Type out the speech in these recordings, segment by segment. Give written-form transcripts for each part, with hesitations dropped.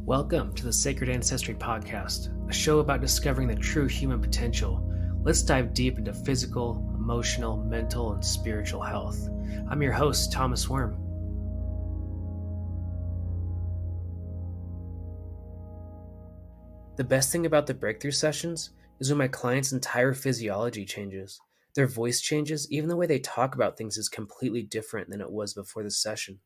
Welcome to the Sacred Ancestry Podcast, a show about discovering the true human potential. Let's dive deep into physical, emotional, mental, and spiritual health. I'm your host, Thomas Worm. The best thing about the breakthrough sessions is when my client's entire physiology changes. Their voice changes, even the way they talk about things is completely different than it was before the session.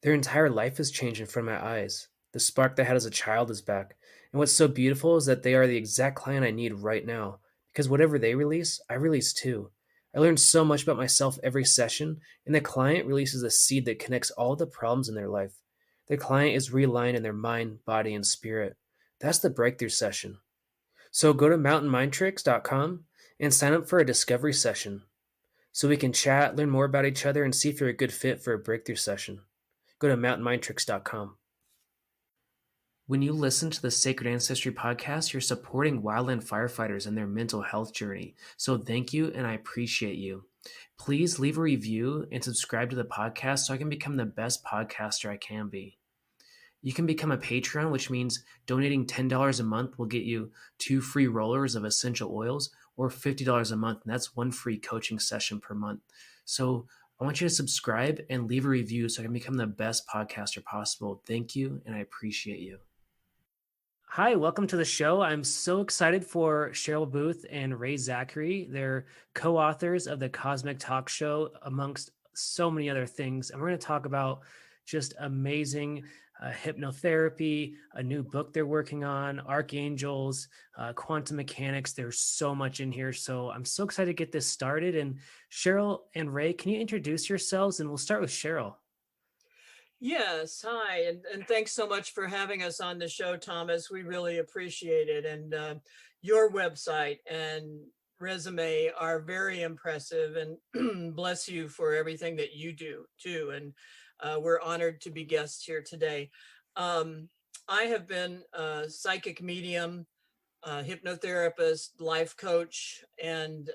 Their entire life has changed in front of my eyes. The spark they had as a child is back. And what's so beautiful is that they are the exact client I need right now. Because whatever they release, I release too. I learn so much about myself every session, and the client releases a seed that connects all the problems in their life. The client is realigned in their mind, body, and spirit. That's the breakthrough session. So go to mountainmindtricks.com and sign up for a discovery session so we can chat, learn more about each other, and see if you're a good fit for a breakthrough session. Go to mountainmindtricks.com. When you listen to the Sacred Ancestry Podcast, you're supporting wildland firefighters in their mental health journey. So thank you, and I appreciate you. Please leave a review and subscribe to the podcast so I can become the best podcaster I can be. You can become a Patreon, which means donating $10 a month will get you 2 free rollers of essential oils, or $50 a month, and that's 1 free coaching session per month. So I want you to subscribe and leave a review so I can become the best podcaster possible. Thank you, and I appreciate you. Hi, welcome to the show. I'm so excited for Cheryl Booth and Ray Zachary. They're co-authors of the Cosmic Talk Show, amongst so many other things. And we're going to talk about just amazing hypnotherapy, a new book they're working on, Archangels, quantum mechanics. There's so much in here. So I'm so excited to get this started. And Cheryl and Ray, can you introduce yourselves? And we'll start with Cheryl. Yes, hi, and thanks so much for having us on the show, Thomas. We really appreciate it. And your website and resume are very impressive, and bless you for everything that you do too. And we're honored to be guests here today. I have been a psychic medium, hypnotherapist, life coach, and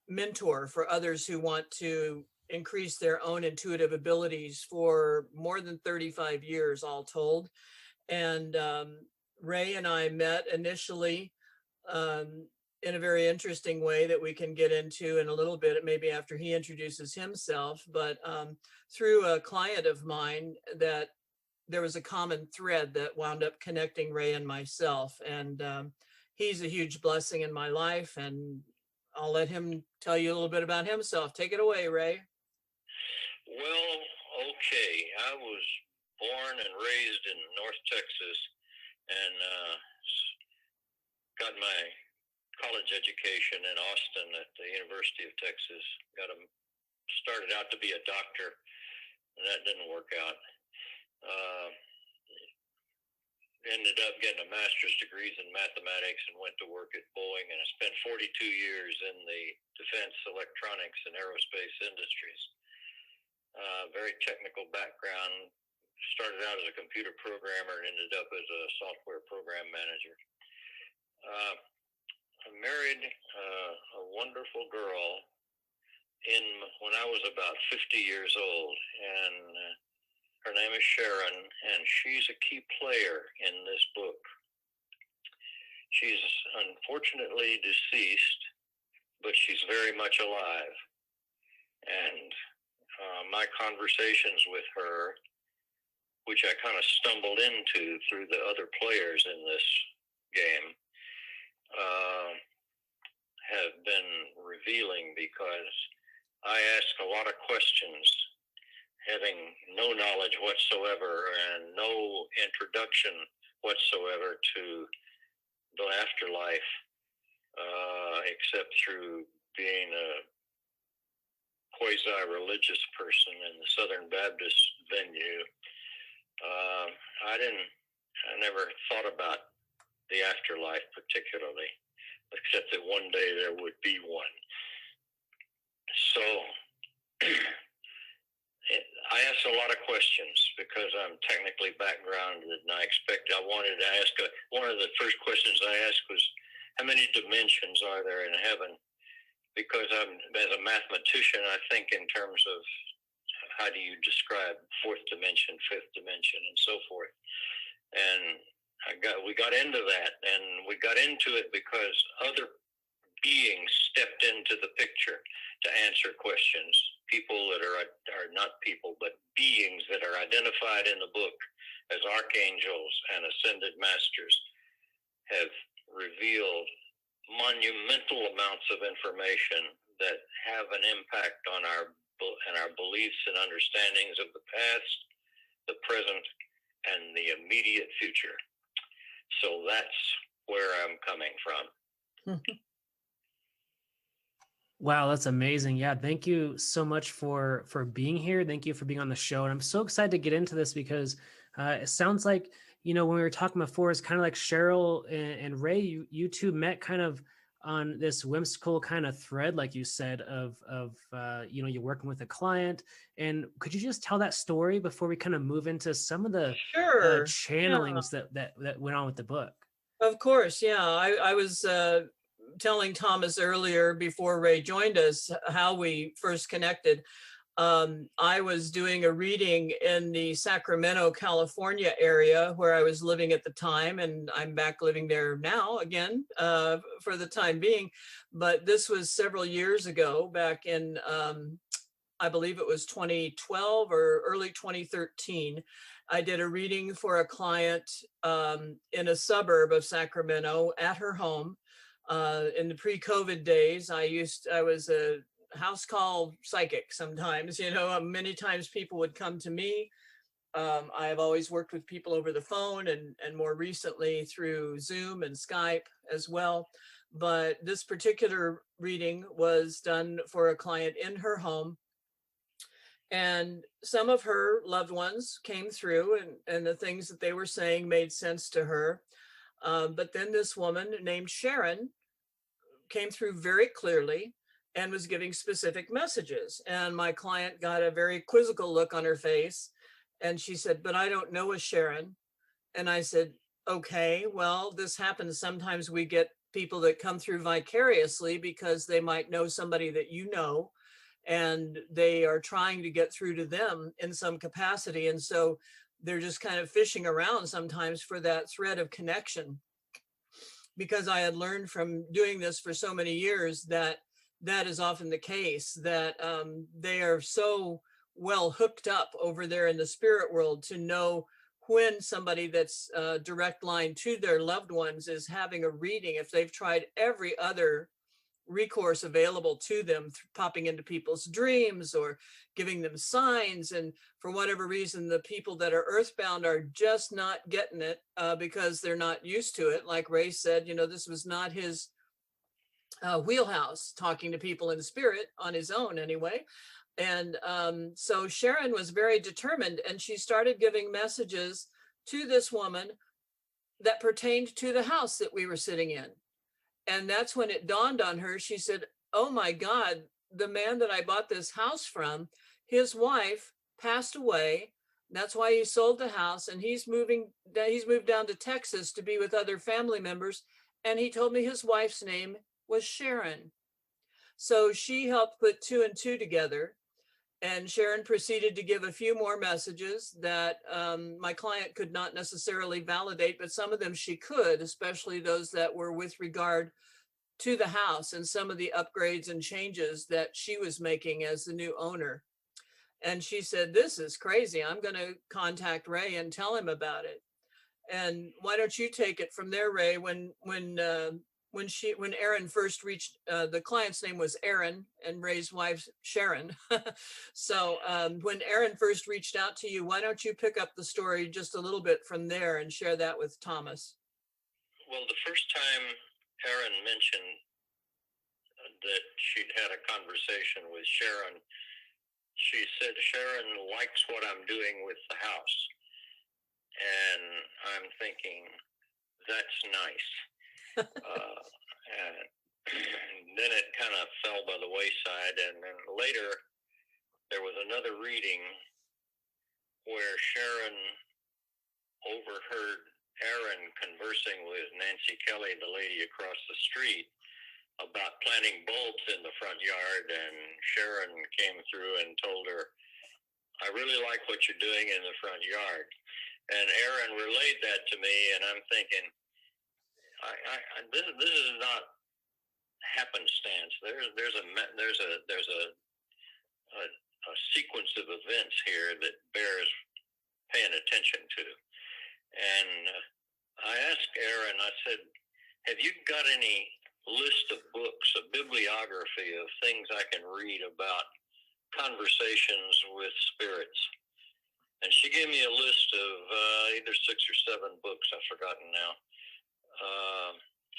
mentor for others who want to increase their own intuitive abilities for more than 35 years, all told. And Ray and I met initially in a very interesting way that we can get into in a little bit, maybe after he introduces himself, but through a client of mine that there was a common thread that wound up connecting Ray and myself. And he's a huge blessing in my life, and I'll let him tell you a little bit about himself. Take it away, Ray. Well, okay. I was born and raised in North Texas and got my college education in Austin at the University of Texas. Started out to be a doctor, and that didn't work out. Ended up getting a master's degree in mathematics and went to work at Boeing, and I spent 42 years in the defense, electronics, and aerospace industries. Very technical background. Started out as a computer programmer and ended up as a software program manager. I married a wonderful girl when I was about 50 years old, and her name is Sharon, and she's a key player in this book. She's unfortunately deceased, but she's very much alive. And my conversations with her, which I kind of stumbled into through the other players in this game, have been revealing, because I ask a lot of questions, having no knowledge whatsoever and no introduction whatsoever to the afterlife, except through being a quasi-religious person in the Southern Baptist venue. I never thought about the afterlife particularly, except that one day there would be one. So I asked a lot of questions because I'm technically backgrounded, and I wanted to ask, one of the first questions I asked was, how many dimensions are there in heaven? Because as a mathematician, I think in terms of how do you describe fourth dimension, fifth dimension, and so forth. And we got into that, and we got into it because other beings stepped into the picture to answer questions. People that are not people, but beings that are identified in the book as archangels and ascended masters have revealed monumental amounts of information that have an impact on our beliefs and understandings of the past, the present, and the immediate future. So that's where I'm coming from. Wow, that's amazing. Yeah, thank you so much for being here. Thank you for being on the show. And I'm so excited to get into this because it sounds like, when we were talking before, it's kind of like Cheryl and Ray, you two met kind of on this whimsical kind of thread, like you said, of you're working with a client. And could you just tell that story before we kind of move into some of the Sure. Yeah, channelings that went on with the book? of course. Yeah, I was telling Thomas earlier before Ray joined us how we first connected. I was doing a reading in the Sacramento, California area where I was living at the time, and I'm back living there now again for the time being. But this was several years ago, back in, I believe it was 2012 or early 2013. I did a reading for a client in a suburb of Sacramento at her home. In the pre-COVID days, I was a house call psychic sometimes, many times people would come to me. I have always worked with people over the phone and more recently through Zoom and Skype as well. But this particular reading was done for a client in her home. And some of her loved ones came through, and the things that they were saying made sense to her. But then this woman named Sharon came through very clearly and was giving specific messages. And my client got a very quizzical look on her face. And she said, "But I don't know a Sharon." And I said, "Okay, well, this happens. Sometimes we get people that come through vicariously because they might know somebody that you know, and they are trying to get through to them in some capacity. And so they're just kind of fishing around sometimes for that thread of connection." Because I had learned from doing this for so many years that that is often the case, that they are so well hooked up over there in the spirit world to know when somebody that's a direct line to their loved ones is having a reading, if they've tried every other recourse available to them, popping into people's dreams or giving them signs. And for whatever reason, the people that are earthbound are just not getting it because they're not used to it. Like Ray said, this was not his wheelhouse, talking to people in spirit on his own anyway. And so Sharon was very determined, and she started giving messages to this woman that pertained to the house that we were sitting in. And that's when it dawned on her. She said, "Oh my God, the man that I bought this house from, his wife passed away. That's why he sold the house, and he's moved down to Texas to be with other family members. And he told me his wife's name was Sharon." So she helped put two and two together. And Sharon proceeded to give a few more messages that my client could not necessarily validate, but some of them she could, especially those that were with regard to the house and some of the upgrades and changes that she was making as the new owner. And she said, "This is crazy. I'm going to contact Ray and tell him about it." And why don't you take it from there, Ray? When Aaron first reached, the client's name was Aaron and Ray's wife Sharon. So when Aaron first reached out to you, why don't you pick up the story just a little bit from there and share that with Thomas? Well, the first time Aaron mentioned that she'd had a conversation with Sharon, she said Sharon likes what I'm doing with the house. And I'm thinking, that's nice. And then it kind of fell by the wayside. And then later, there was another reading where Sharon overheard Aaron conversing with Nancy Kelly, the lady across the street, about planting bulbs in the front yard. And Sharon came through and told her, "I really like what you're doing in the front yard." And Aaron relayed that to me, and I'm thinking, this is not happenstance. There's a sequence of events here that bears paying attention to. And I asked Aaron, I said, have you got any list of books, a bibliography of things I can read about conversations with spirits? And she gave me a list of either 6 or 7 books, I've forgotten now.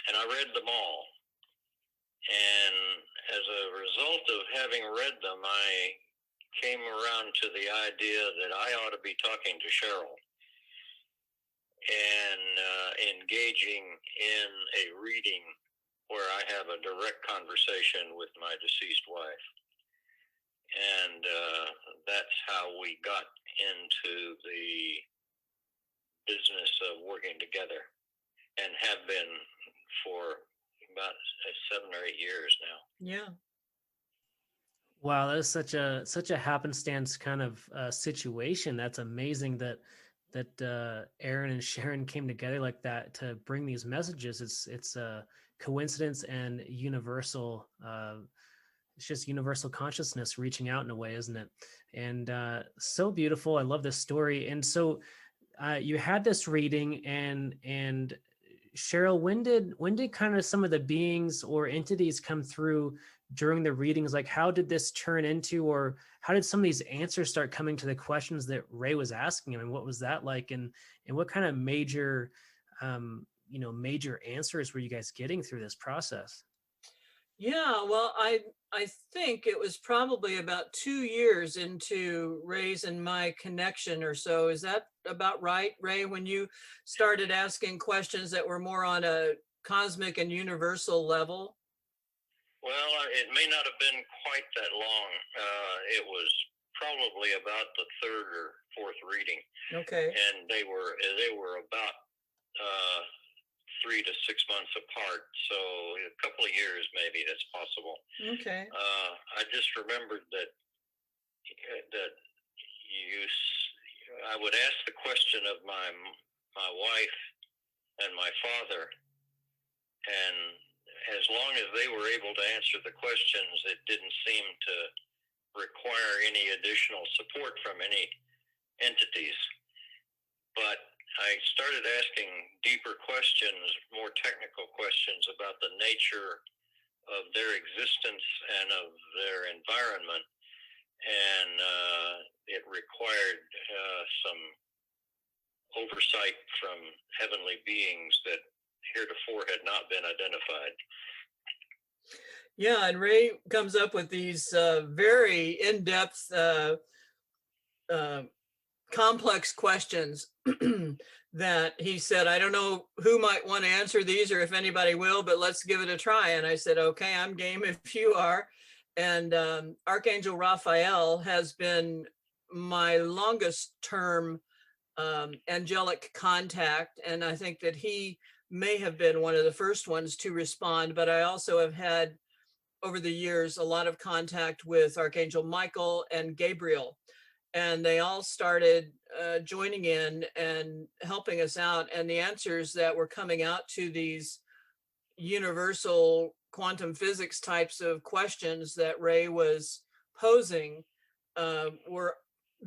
And I read them all. And as a result of having read them, I came around to the idea that I ought to be talking to Cheryl and engaging in a reading where I have a direct conversation with my deceased wife. And that's how we got into the business of working together, and have been for about 7 or 8 years now. Yeah. Wow, that is such a happenstance kind of situation. That's amazing that Aaron and Sharon came together like that to bring these messages. It's a coincidence and universal. It's just universal consciousness reaching out in a way, isn't it? And so beautiful. I love this story. And so you had this reading, and Cheryl, when did kind of some of the beings or entities come through during the readings? Like, how did this turn into, or how did some of these answers start coming to the questions that Ray was asking? I mean, what was that like, and what kind of major major answers were you guys getting through this process? Yeah, well, I think it was probably about 2 years into Ray's and my connection or so. Is that about right, Ray, when you started asking questions that were more on a cosmic and universal level? Well, it may not have been quite that long. It was probably about the 3rd or 4th reading. Okay. And they were about 3 to 6 months apart, so a couple of years maybe. That's possible. Okay. I just remembered that I would ask the question of my wife and my father, and as long as they were able to answer the questions, it didn't seem to require any additional support from any entities. But I started asking deeper questions, more technical questions about the nature of their existence and of their environment. And it required some oversight from heavenly beings that heretofore had not been identified. Yeah, and Ray comes up with these very in-depth, complex questions that he said, I don't know who might want to answer these or if anybody will, but let's give it a try. And I said, okay, I'm game if you are. And Archangel Raphael has been my longest term angelic contact. And I think that he may have been one of the first ones to respond, but I also have had over the years a lot of contact with Archangel Michael and Gabriel, and they all started joining in and helping us out. And the answers that were coming out to these universal quantum physics types of questions that Ray was posing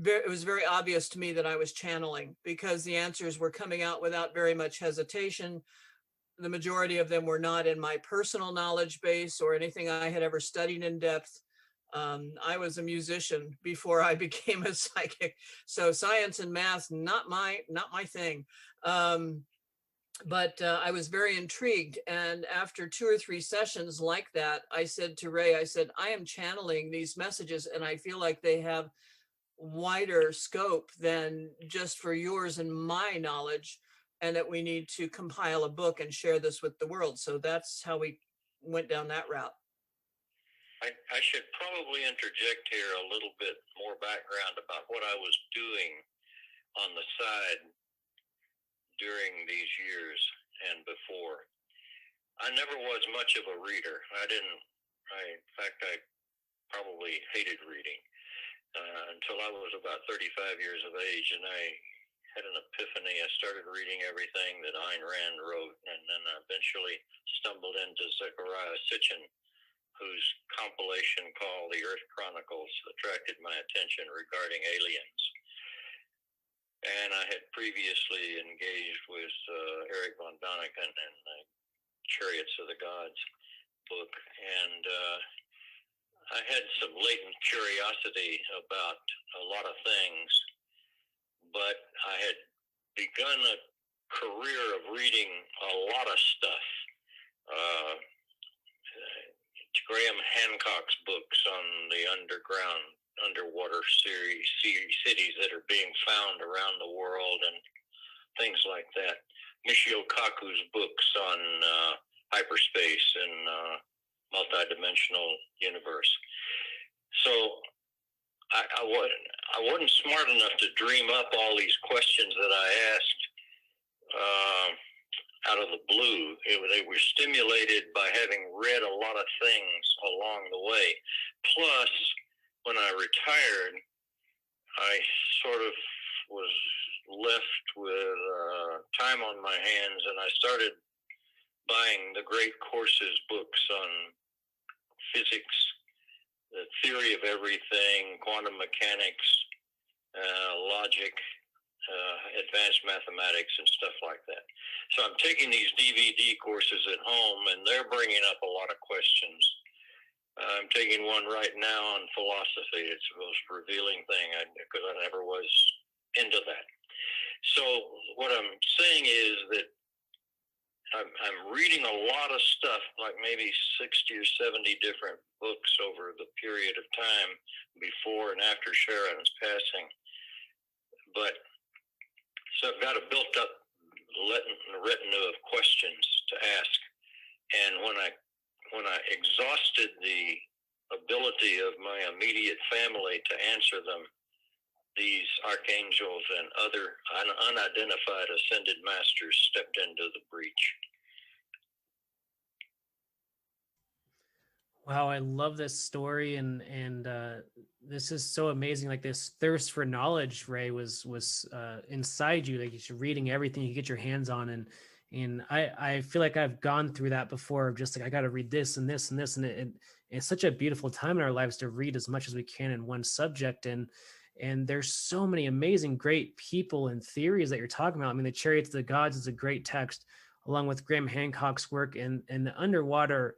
it was very obvious to me that I was channeling, because the answers were coming out without very much hesitation. The majority of them were not in my personal knowledge base or anything I had ever studied in depth. I was a musician before I became a psychic, so science and math not my thing. But I was very intrigued, and after 2 or 3 sessions like that, I said to Ray, I said, I am channeling these messages, and I feel like they have wider scope than just for yours and my knowledge, and that we need to compile a book and share this with the world. So that's how we went down that route. I should probably interject here a little bit more background about what I was doing on the side during these years and before. I never was much of a reader. In fact, I probably hated reading until I was about 35 years of age, and I had an epiphany. I started reading everything that Ayn Rand wrote, and then I eventually stumbled into Zachary Sitchin, whose compilation called The Earth Chronicles attracted my attention regarding aliens. And I had previously engaged with Eric von Däniken in Chariots of the Gods book, and I had some latent curiosity about a lot of things, but I had begun a career of reading a lot of stuff. Graham Hancock's books on the underwater cities that are being found around the world and things like that. Michio Kaku's books on hyperspace and multidimensional universe. So I wasn't smart enough to dream up all these questions that I asked out of the blue. They were stimulated by having read a lot of things along the way. Plus, when I retired, I sort of was left with time on my hands, and I started buying the great courses books on physics, the theory of everything, quantum mechanics, logic, advanced mathematics, and stuff like that. So I'm taking these DVD courses at home, and they're bringing up a lot of questions. I'm taking one right now on philosophy. It's the most revealing thing because I never was into that. So what I'm saying is that I'm reading a lot of stuff, like maybe 60 or 70 different books over the period of time before and after Sharon's passing. But so I've got a built-up retinue of questions to ask, and when I exhausted the ability of my immediate family to answer them, these archangels and other unidentified ascended masters stepped into the breach. Wow, I love this story, and this is so amazing. Like, this thirst for knowledge, Ray, was inside you. Like, you're reading everything you get your hands on, and I feel like I've gone through that before. Of just like, I got to read this and this and this, and it's such a beautiful time in our lives to read as much as we can in one subject. And there's so many amazing, great people and theories that you're talking about. I mean, the Chariots of the Gods is a great text, along with Graham Hancock's work, and the underwater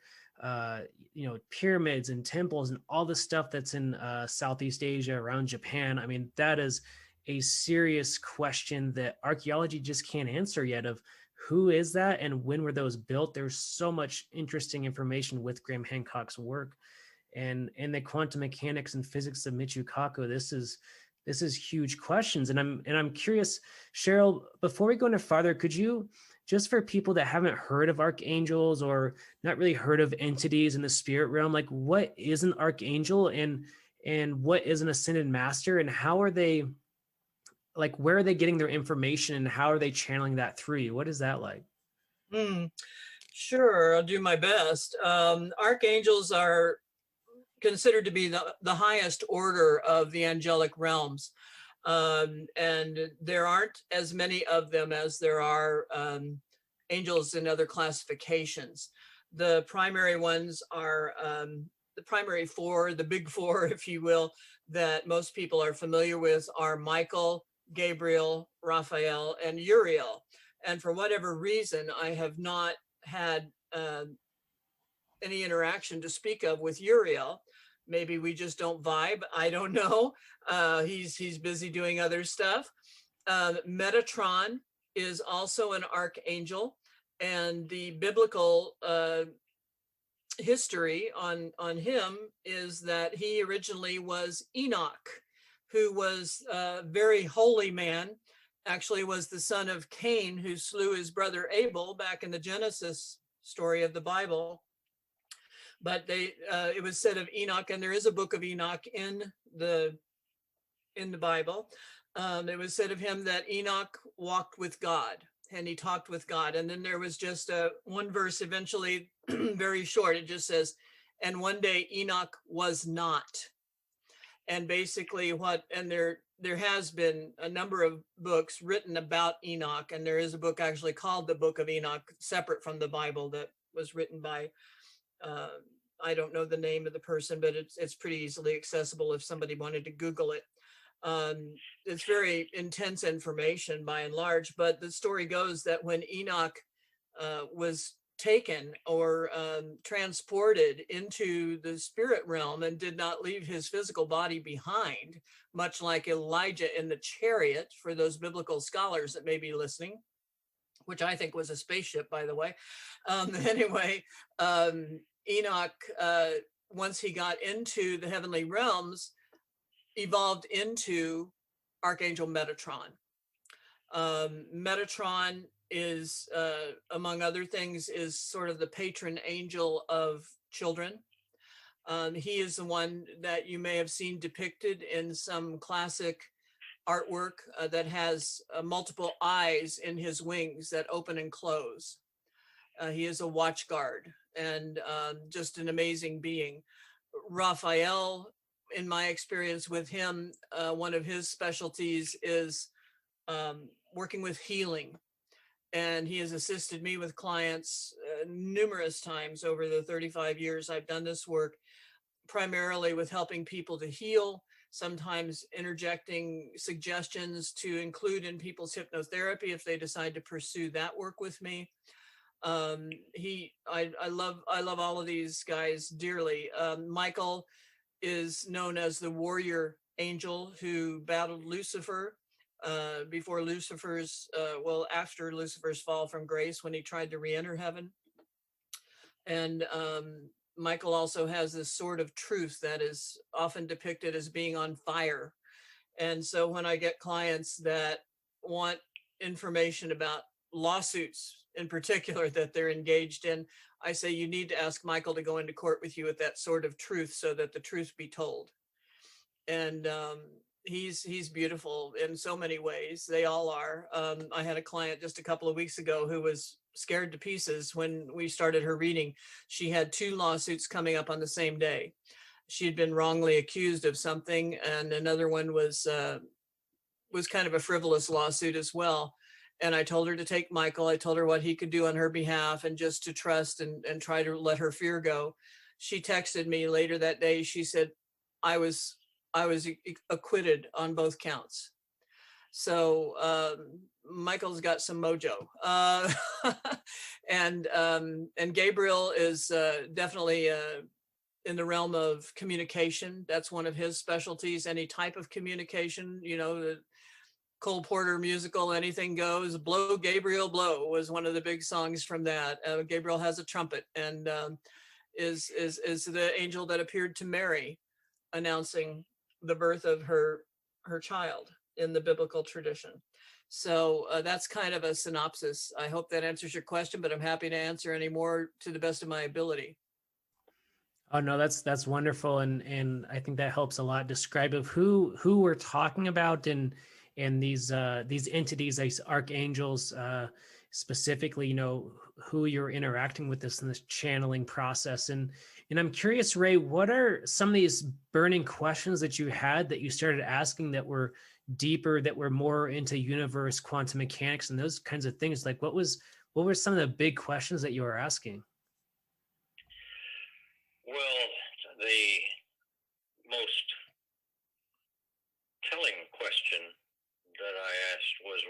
pyramids and temples and all the stuff that's in Southeast Asia, around Japan. I mean, that is a serious question that archaeology just can't answer yet, of who is that and when were those built. There's so much interesting information with Graham Hancock's work, and the quantum mechanics and physics of Michio Kaku. This is huge questions. And I'm curious, Cheryl, before we go any farther, could you, just for people that haven't heard of archangels or not really heard of entities in the spirit realm, like, what is an archangel and what is an ascended master, and how are they, like, where are they getting their information, and how are they channeling that through you? What is that like? Sure, I'll do my best. Archangels are considered to be the highest order of the angelic realms. And there aren't as many of them as there are angels in other classifications. The primary ones are the primary four, the big four, if you will, that most people are familiar with are Michael, Gabriel, Raphael, and Uriel. And for whatever reason, I have not had any interaction to speak of with Uriel. Maybe we just don't vibe. I don't know. He's busy doing other stuff. Metatron is also an archangel, and the biblical history on him is that he originally was Enoch, who was a very holy man. Actually, was the son of Cain, who slew his brother Abel back in the Genesis story of the Bible. But it was said of Enoch, and there is a book of Enoch in the Bible. It was said of him that Enoch walked with God, and he talked with God. And then there was just one verse eventually, very short. It just says, "And one day Enoch was not." And basically there has been a number of books written about Enoch, and there is a book actually called the Book of Enoch, separate from the Bible, that was written by, I don't know the name of the person, but it's pretty easily accessible if somebody wanted to Google it. It's very intense information by and large, but the story goes that when Enoch was taken or transported into the spirit realm and did not leave his physical body behind, much like Elijah in the chariot, for those biblical scholars that may be listening, which I think was a spaceship, by the way. Anyway, Enoch, once he got into the heavenly realms, evolved into Archangel Metatron. Metatron is, among other things, is sort of the patron angel of children. He is the one that you may have seen depicted in some classic artwork that has multiple eyes in his wings that open and close. He is a watch guard and just an amazing being. Raphael, in my experience with him, one of his specialties is working with healing. And he has assisted me with clients numerous times over the 35 years I've done this work, primarily with helping people to heal, sometimes interjecting suggestions to include in people's hypnotherapy if they decide to pursue that work with me. I love all of these guys dearly. Michael is known as the warrior angel who battled Lucifer before after Lucifer's fall from grace, when he tried to re-enter heaven. And Michael also has this sword of truth that is often depicted as being on fire. And so when I get clients that want information about lawsuits in particular that they're engaged in, I say, you need to ask Michael to go into court with you with that sword of truth so that the truth be told. And he's beautiful in so many ways. They all are. I had a client just a couple of weeks ago who was scared to pieces when we started her reading. She had 2 lawsuits coming up on the same day. She had been wrongly accused of something, and another one was kind of a frivolous lawsuit as well. And I told her to take Michael. I told her what he could do on her behalf and just to trust and try to let her fear go. She texted me later that day. She said, I was acquitted on both counts. So Michael's got some mojo. And Gabriel is definitely in the realm of communication. That's one of his specialties, any type of communication, the Cole Porter musical, Anything Goes. Blow, Gabriel, Blow was one of the big songs from that. Gabriel has a trumpet and is the angel that appeared to Mary, announcing the birth of her child in the biblical tradition. So that's kind of a synopsis. I hope that answers your question, but I'm happy to answer any more to the best of my ability. Oh no, that's wonderful, and I think that helps a lot describe of who we're talking about and these entities, these archangels, specifically, who you're interacting with this in this channeling process. And I'm curious, Ray, what are some of these burning questions that you had that you started asking that were deeper, that were more into universe, quantum mechanics, and those kinds of things? Like what were some of the big questions that you were asking? Well, the most telling question that I asked was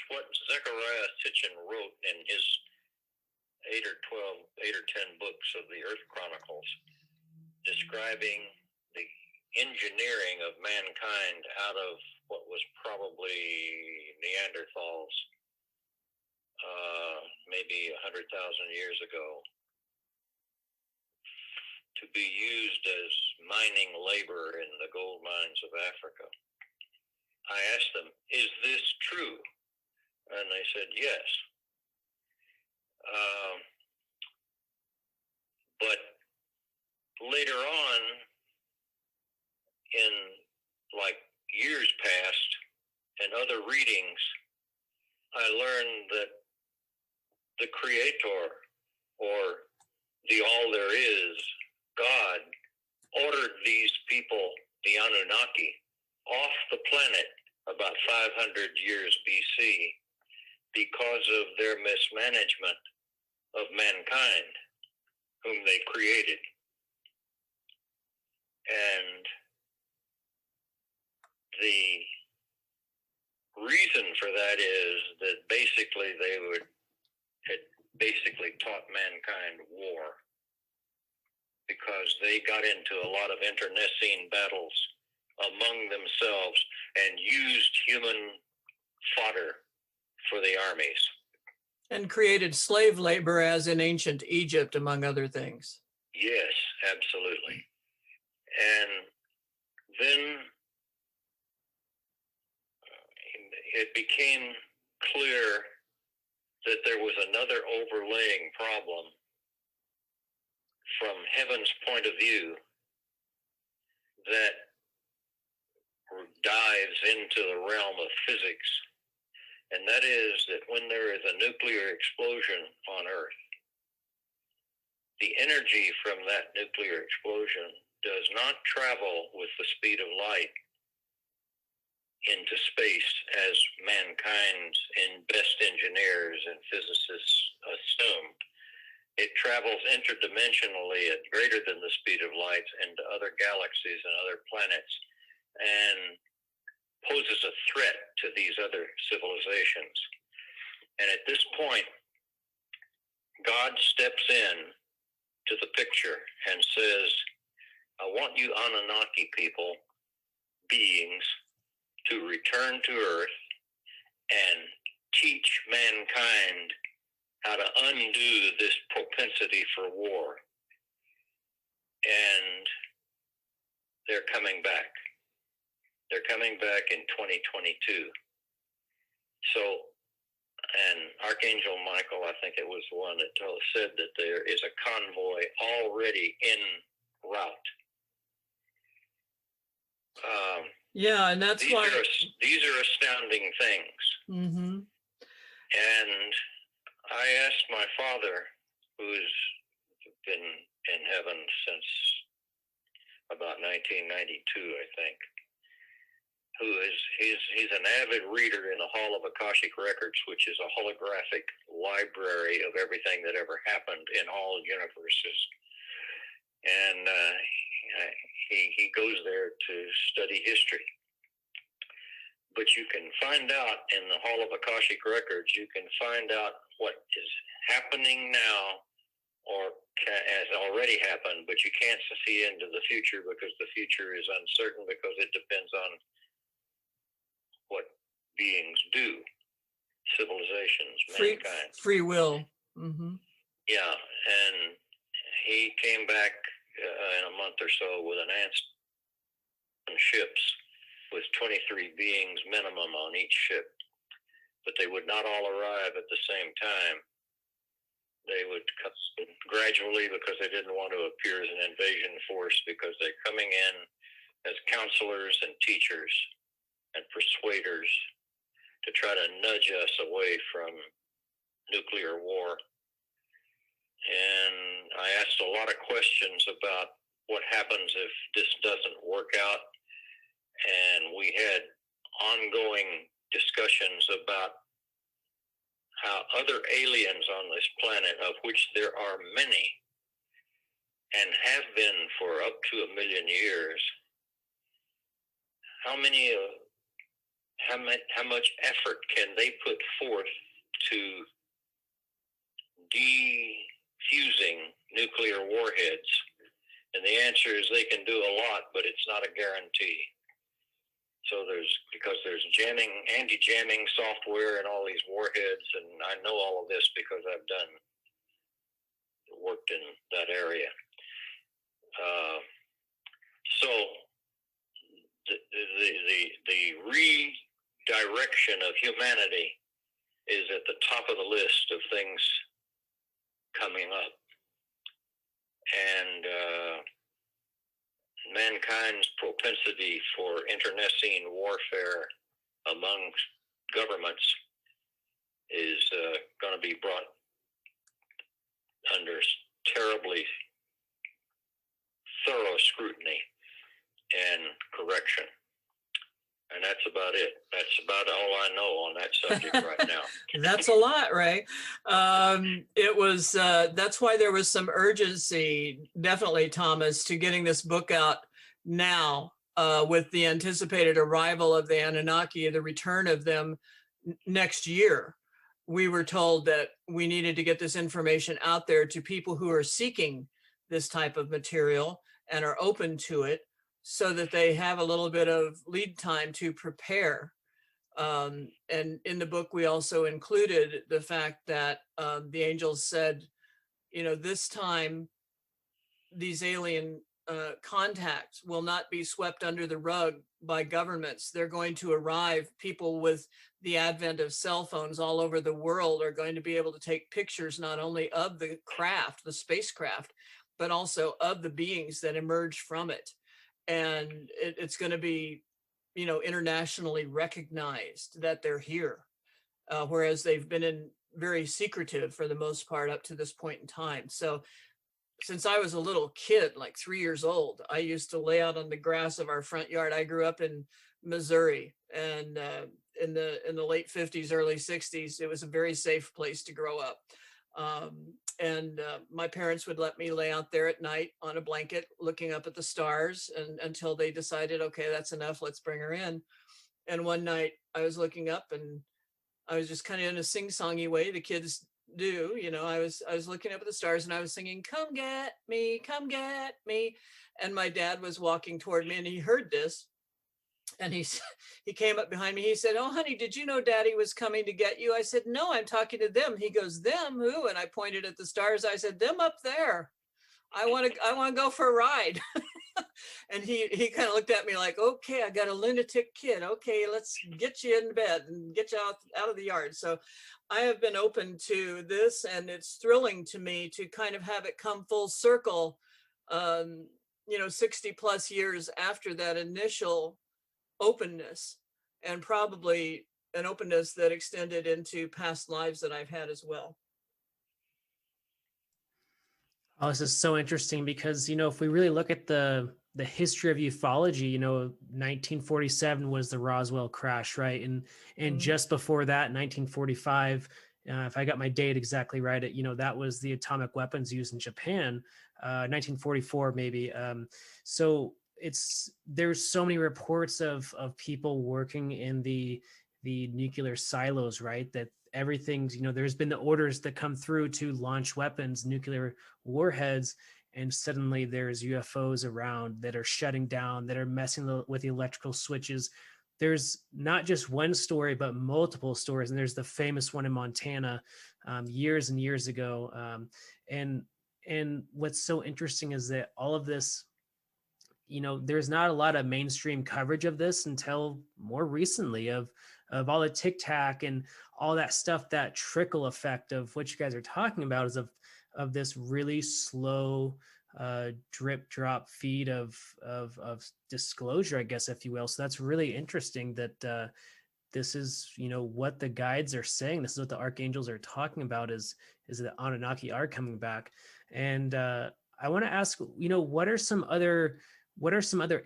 what Zachary Sitchin wrote in his 8 or 10 books of the Earth Chronicles, describing the engineering of mankind out of what was probably Neanderthals, maybe 100,000 years ago, to be used as mining labor in the gold mines of Africa. I asked them, is this true? And they said, yes. But later on, in like years past and other readings, I learned that the Creator, or the all there is, God, ordered these people, the Anunnaki off the planet about 500 years BC because of their mismanagement of mankind, whom they created. And the reason for that is that basically they had basically taught mankind war, because they got into a lot of internecine battles among themselves and used human fodder for the armies. And created slave labor as in ancient Egypt, among other things. Yes, absolutely. And then it became clear that there was another overlaying problem from heaven's point of view that dives into the realm of physics. And that is that when there is a nuclear explosion on Earth, the energy from that nuclear explosion does not travel with the speed of light into space as mankind's best engineers and physicists assume. It travels interdimensionally at greater than the speed of light into other galaxies and other planets, and poses a threat to these other civilizations. And at this point, God steps in to the picture and says, I want you Anunnaki people, beings, to return to Earth and teach mankind how to undo this propensity for war. And they're coming back. They're coming back in 2022. So, and Archangel Michael, I think it was the one that said that there is a convoy already en route. Yeah, and that's these why these are astounding things. Mm-hmm. And I asked my father, who's been in heaven since about 1992, I think, he's an avid reader in the Hall of Akashic Records, which is a holographic library of everything that ever happened in all universes. And he goes there to study history. But you can find out in the Hall of Akashic Records, you can find out what is happening now or has already happened, but you can't see into the future because the future is uncertain, because it depends on what beings do, civilizations, mankind. Free will. Mm-hmm. Yeah, and he came back in a month or so with an answer on ships with 23 beings minimum on each ship, but they would not all arrive at the same time. They would come gradually because they didn't want to appear as an invasion force, because they're coming in as counselors and teachers and persuaders to try to nudge us away from nuclear war. And I asked a lot of questions about what happens if this doesn't work out. And we had ongoing discussions about how other aliens on this planet, of which there are many and have been for up to 1 million years, how much effort can they put forth to defusing nuclear warheads? And the answer is they can do a lot, but it's not a guarantee. So because there's anti-jamming software in all these warheads, and I know all of this because I've worked in that area. So the redirection of humanity is at the top of the list of things coming up. And mankind's propensity for internecine warfare among governments is going to be brought under terribly thorough scrutiny. and correction. And that's about it. That's about all I know on that subject right now. That's a lot, Ray. It was, that's why there was some urgency, definitely, Thomas, to getting this book out now, with the anticipated arrival of the Anunnaki, the return of them next year. We were told that we needed to get this information out there to people who are seeking this type of material and are open to it, so that they have a little bit of lead time to prepare. And in the book, we also included the fact that the angels said, you know, this time these alien contacts will not be swept under the rug by governments. They're going to arrive. People with the advent of cell phones all over the world are going to be able to take pictures not only of the craft, the spacecraft, but also of the beings that emerge from it. And it's going to be, you know, internationally recognized that they're here, whereas they've been very secretive for the most part up to this point in time. So since I was a little kid, like 3 years old, I used to lay out on the grass of our front yard. I grew up in Missouri, and in the late 50s, early 60s, it was a very safe place to grow up. My parents would let me lay out there at night on a blanket looking up at the stars, and until they decided, okay, that's enough, let's bring her in. And one night I was looking up, and I was just kind of in a sing-songy way the kids do, you know. I was looking up at the stars, and I was singing, come get me, come get me. And my dad was walking toward me, and he heard this, and he came up behind me. He said, oh, honey, did you know Daddy was coming to get you? I said, no, I'm talking to them. He goes, them who? And I pointed at the stars. I said, them up there. I want to go for a ride. And he kind of looked at me like, okay, I got a lunatic kid. Okay, let's get you in bed and get you out of the yard. So I have been open to this, and it's thrilling to me to kind of have it come full circle, 60 plus years after that initial openness, and probably an openness that extended into past lives that I've had as well. Oh, this is so interesting because, you know, if we really look at the history of ufology, you know, 1947 was the Roswell crash, right? And just before that, 1945, if I got my date exactly right, that was the atomic weapons used in Japan, 1944 maybe. So there's so many reports of people working in the nuclear silos, right? That everything's, there's been the orders that come through to launch weapons, nuclear warheads, and suddenly there's UFOs around that are shutting down, that are messing with the electrical switches. There's not just one story, but multiple stories. And there's the famous one in Montana years and years ago. And what's so interesting is that all of this, there's not a lot of mainstream coverage of this until more recently of all the tic tac and all that stuff, that trickle effect of what you guys are talking about is of this really slow drip drop feed of disclosure, I guess, if you will. So that's really interesting that this is, what the guides are saying. This is what the archangels are talking about is that Anunnaki are coming back. And I want to ask, what are some other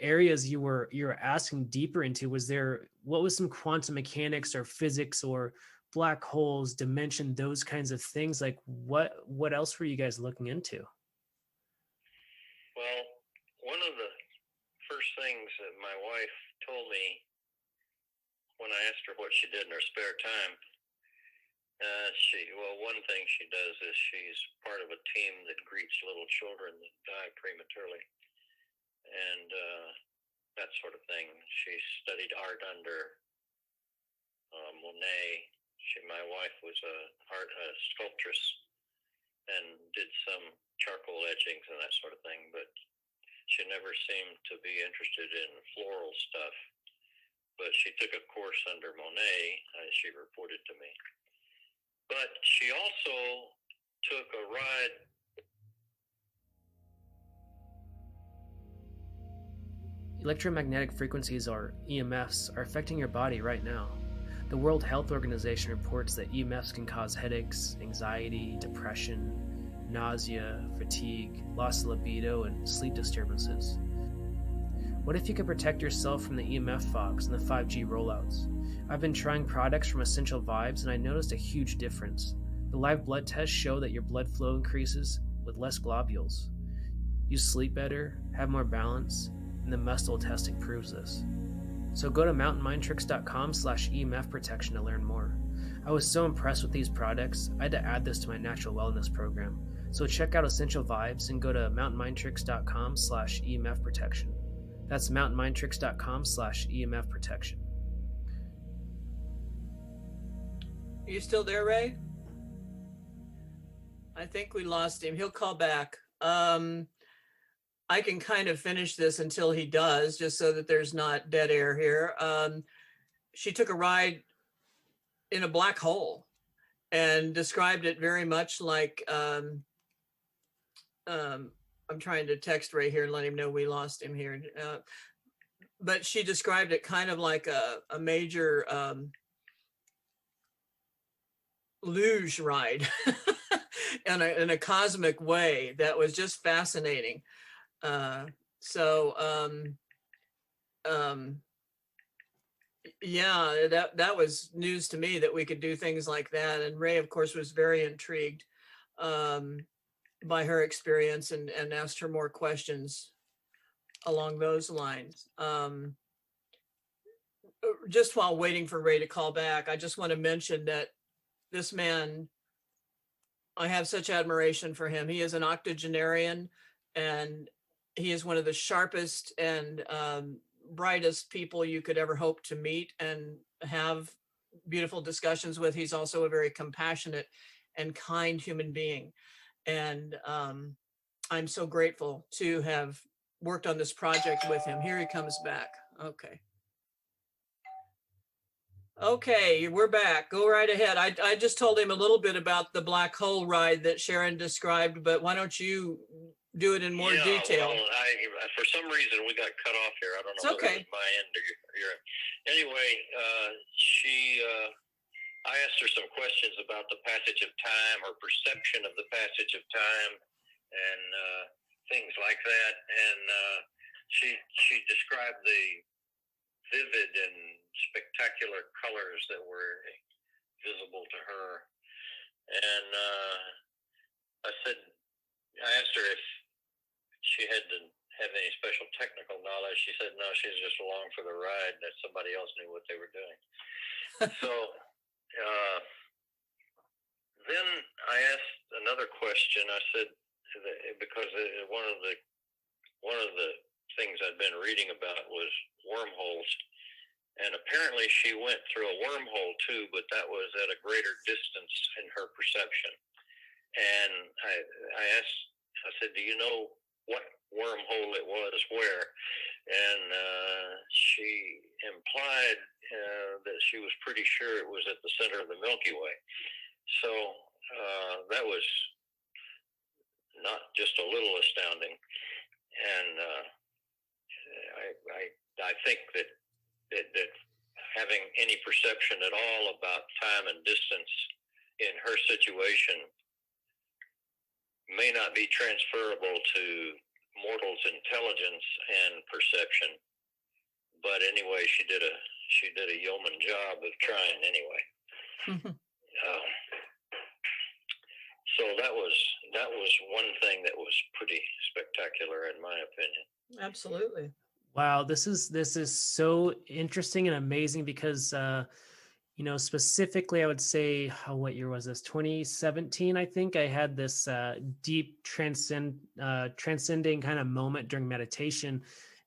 areas you were asking deeper into? What was some quantum mechanics or physics or black holes, dimension, those kinds of things? Like what else were you guys looking into? Well, one of the first things that my wife told me when I asked her what she did in her spare time, one thing she does is she's part of a team that greets little children that die prematurely, and that sort of thing. She studied art under Monet. My wife was a sculptress and did some charcoal etchings and that sort of thing, but she never seemed to be interested in floral stuff. But she took a course under Monet, as she reported to me. But she also took a ride. Electromagnetic frequencies, or EMFs, are affecting your body right now. The World Health Organization reports that EMFs can cause headaches, anxiety, depression, nausea, fatigue, loss of libido, and sleep disturbances. What if you could protect yourself from the EMF fogs and the 5G rollouts? I've been trying products from Essential Vibes and I noticed a huge difference. The live blood tests show that your blood flow increases with less globules. You sleep better, have more balance, and the muscle testing proves this. So go to mountainmindtricks.com/EMF protection to learn more. I was so impressed with these products, I had to add this to my natural wellness program. So check out Essential Vibes and go to mountainmindtricks.com/EMF protection. That's mountainmindtricks.com/EMF protection. Are you still there, Ray? I think we lost him. He'll call back. I can kind of finish this until he does, just so that there's not dead air here. She took a ride in a black hole and described it very much like, I'm trying to text Ray here and let him know we lost him here. But she described it kind of like a major luge ride in a cosmic way that was just fascinating. Yeah, that was news to me that we could do things like that. And Ray, of course, was very intrigued by her experience and asked her more questions along those lines. Just while waiting for Ray to call back, I just want to mention that this man, I have such admiration for him. He is an octogenarian, and he is one of the sharpest and brightest people you could ever hope to meet and have beautiful discussions with. He's also a very compassionate and kind human being. And I'm so grateful to have worked on this project with him. Here he comes back. Okay. Okay, we're back. Go right ahead. I just told him a little bit about the black hole ride that Sharon described, but why don't you do it in more detail? Well, for some reason we got cut off here. I don't know. It's okay. It was my end or your. Anyway, I asked her some questions about the passage of time, or perception of the passage of time, and things like that. And she described the vivid and spectacular colors that were visible to her. And I asked her if she had to have any special technical knowledge. She said no, she's just along for the ride, that somebody else knew what they were doing. So then I asked another question. I said, because one of the things I'd been reading about was wormholes. And apparently she went through a wormhole too, but that was at a greater distance in her perception. And I asked, I said, do you know what wormhole it was, where? And she implied that she was pretty sure it was at the center of the Milky Way. So that was not just a little astounding. And I think that having any perception at all about time and distance in her situation may not be transferable to mortals' intelligence and perception, but anyway, she did a yeoman job of trying anyway. So that was one thing that was pretty spectacular in my opinion. Absolutely. Wow, this is so interesting and amazing because specifically I would say, what year was this? 2017, I think. I had this deep transcending kind of moment during meditation,